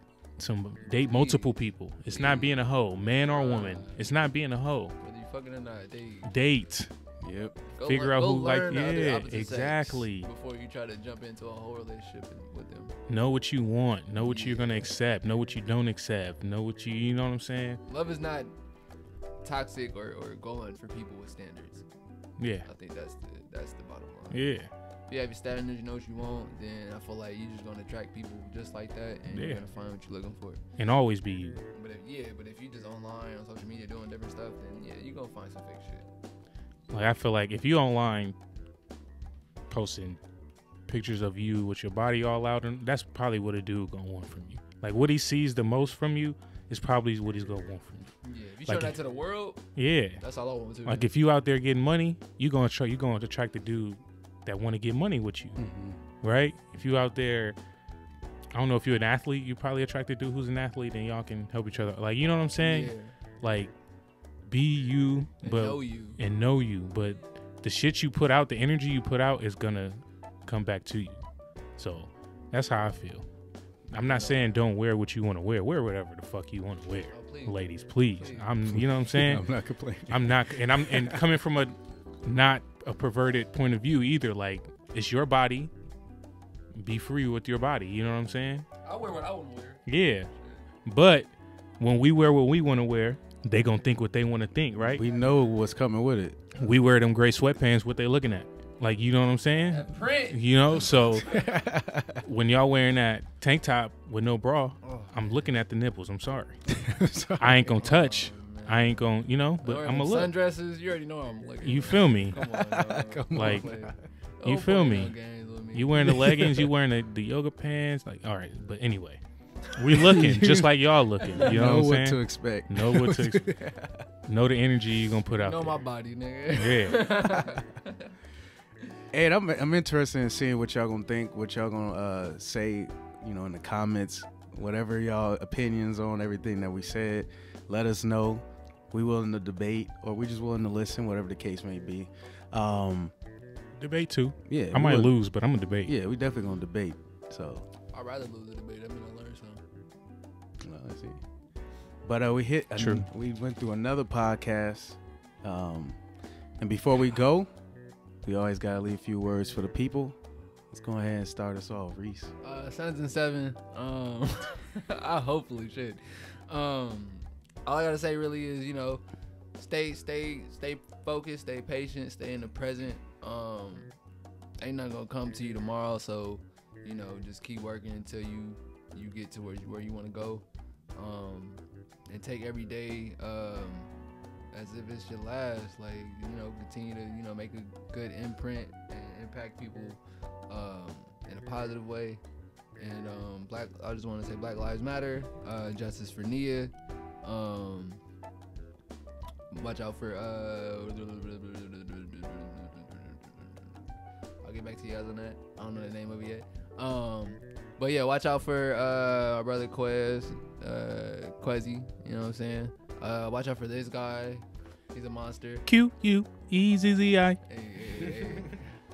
multiple people. It's not being a hoe, man or woman. It's not being a hoe. Whether you fucking or not, Date. Yep. Figure out who like learn the other yeah, opposite sex exactly. before you try to jump into a whole relationship with them. Know what you want. Know what you're gonna accept. Know what you don't accept. Know what you know what I'm saying? Love is not toxic or going for people with standards. Yeah. I think that's the bottom line. Yeah. If you have your standards, you know what you want, then I feel like you're just gonna attract people just like that, and Yeah. you're gonna find what you're looking for. And always be you. But if you just online on social media doing different stuff, then yeah, you're gonna find some fake shit. Like I feel like if you online posting pictures of you with your body all out, and that's probably what a dude gonna want from you. Like what he sees the most from you is probably what he's gonna want from you. Yeah, if you Like show that to the world, Yeah. that's all I want to. Like if you out there getting money, you gonna attract the dude that want to get money with you, right? If you out there, I don't know if you're an athlete, you probably attract a dude who's an athlete, and y'all can help each other. Like you know what I'm saying? Yeah. Like be you, And but know you. But the shit you put out, the energy you put out, is gonna come back to you. So that's how I feel. I'm not saying don't wear what you want to wear. Wear whatever the fuck you want to wear, Please. ladies. Please. You know what I'm saying? I'm not complaining. I'm not, and coming from a not a perverted point of view either. Like it's your body. Be free with your body. You know what I'm saying? I wear what I want to wear. Yeah. But when we wear what we want to wear, they gonna think what they want to think, right? We know what's coming with it. We wear them gray sweatpants. What they looking at? Like you know what I'm saying? That print. You know. So when y'all wearing that tank top with no bra, I'm looking at the nipples. I'm sorry. I ain't gonna touch. I ain't gonna, you know, but I'm gonna look. Sundresses, you already know I'm looking. You feel me? Come on, dog. Like, Don't you feel play me? no games with me. You wearing the leggings, you wearing the yoga pants, like all right. But anyway, we looking just like y'all looking. You know what I'm to saying? expect. Know what to expect. Know the energy you gonna put out know there. my body, nigga. Yeah. And I'm interested in seeing what y'all gonna think, what y'all gonna say, you know, in the comments, whatever y'all opinions on everything that we said. Let us know. We willing to debate, or we just willing to listen, whatever the case may be. Debate too. Yeah, I might lose, but I'm gonna debate. Yeah, we definitely gonna debate. So I'd rather lose the debate. I mean, I learned something. well, let's see. But we went through another podcast, and before we go, we always gotta leave a few words for the people. Let's go ahead and start us off, Reese. Sons and Seven. I hopefully should. All I gotta say really is, you know, stay focused, stay patient, stay in the present. Ain't nothing gonna come to you tomorrow, so you know, just keep working until you get to where you want to go. And take every day as if it's your last. Like, you know, continue to, you know, make a good imprint and impact people in a positive way. And I just want to say Black Lives Matter, justice for Nia. Watch out for I'll get back to you guys on that. I don't know the name of it yet. But yeah, watch out for our brother Quezzy, you know what I'm saying? Watch out for this guy. He's a monster. QUEZZI. Hey.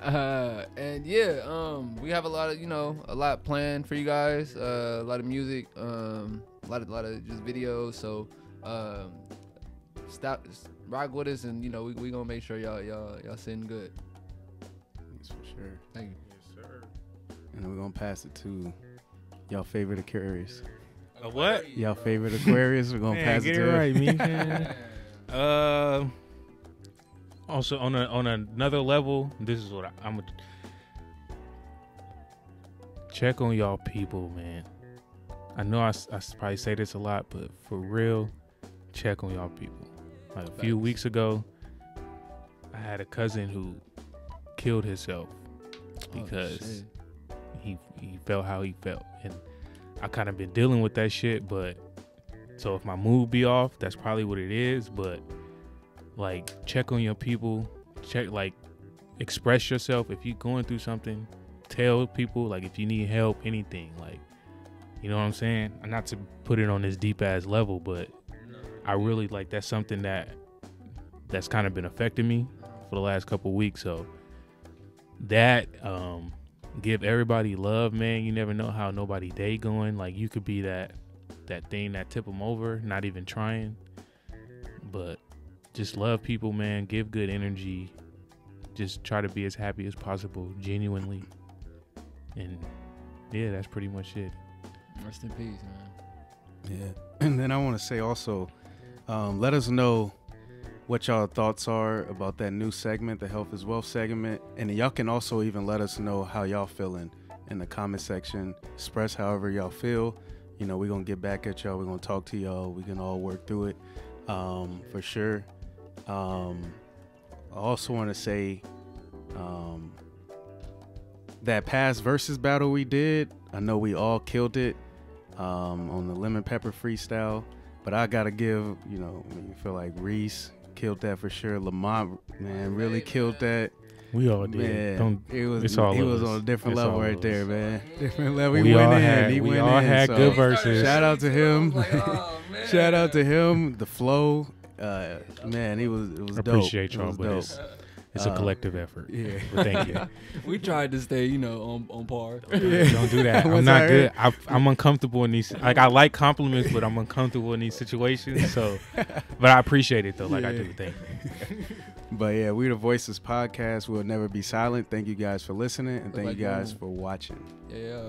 And yeah, we have a lot planned for you guys. A lot of music, a lot of just videos. So rock with us, and we gonna make sure y'all sitting good. Yes, for sure. Thank you. Yes, sir. And we're gonna pass it to y'all favorite Aquarius. A what? Y'all favorite Aquarius. We're gonna Man, pass get it it to right, man. Also on another level, this is what I'm gonna check on y'all people, man. I know I probably say this a lot, but for real, check on y'all people. Like a few weeks ago, I had a cousin who killed himself because he felt how he felt, and I kind of been dealing with that shit. But so if my mood be off, that's probably what it is. But like, check on your people. Express yourself. If you're going through something, tell people. Like, if you need help, anything. Like, you know what I'm saying? Not to put it on this deep ass level, but I really that's something that's kind of been affecting me for the last couple of weeks. So that give everybody love, man. You never know how nobody day going. Like, you could be that thing that tip them over, not even trying. But just love people, man. Give good energy. Just try to be as happy as possible, genuinely. And yeah, that's pretty much it. Rest in peace, man. Yeah. And then I want to say also, let us know what y'all thoughts are about that new segment, the Health is Wealth segment. And y'all can also even let us know how y'all feeling in the comment section. Express however y'all feel. We're going to get back at y'all. We're going to talk to y'all. We can all work through it for sure. I also want to say that past versus battle we did, I know we all killed it on the lemon pepper freestyle, but I gotta give, you feel like Reese killed that for sure. Lamont, man, really killed that. We all did. Man, he was on a different level right there, man. Different level. We all had so good verses. Shout out to him. Shout out to him. The flow, man, it was dope. Appreciate y'all, but it's a collective effort. Yeah, but thank you. We tried to stay, on par. Don't do that. I'm not good. I'm uncomfortable in these. Like, I like compliments, but I'm uncomfortable in these situations. So, but I appreciate it though. Like, I do. Thank you. But yeah, we the Voiceless podcast. We'll never be silent. Thank you guys for listening, and thank you guys for watching. Yeah.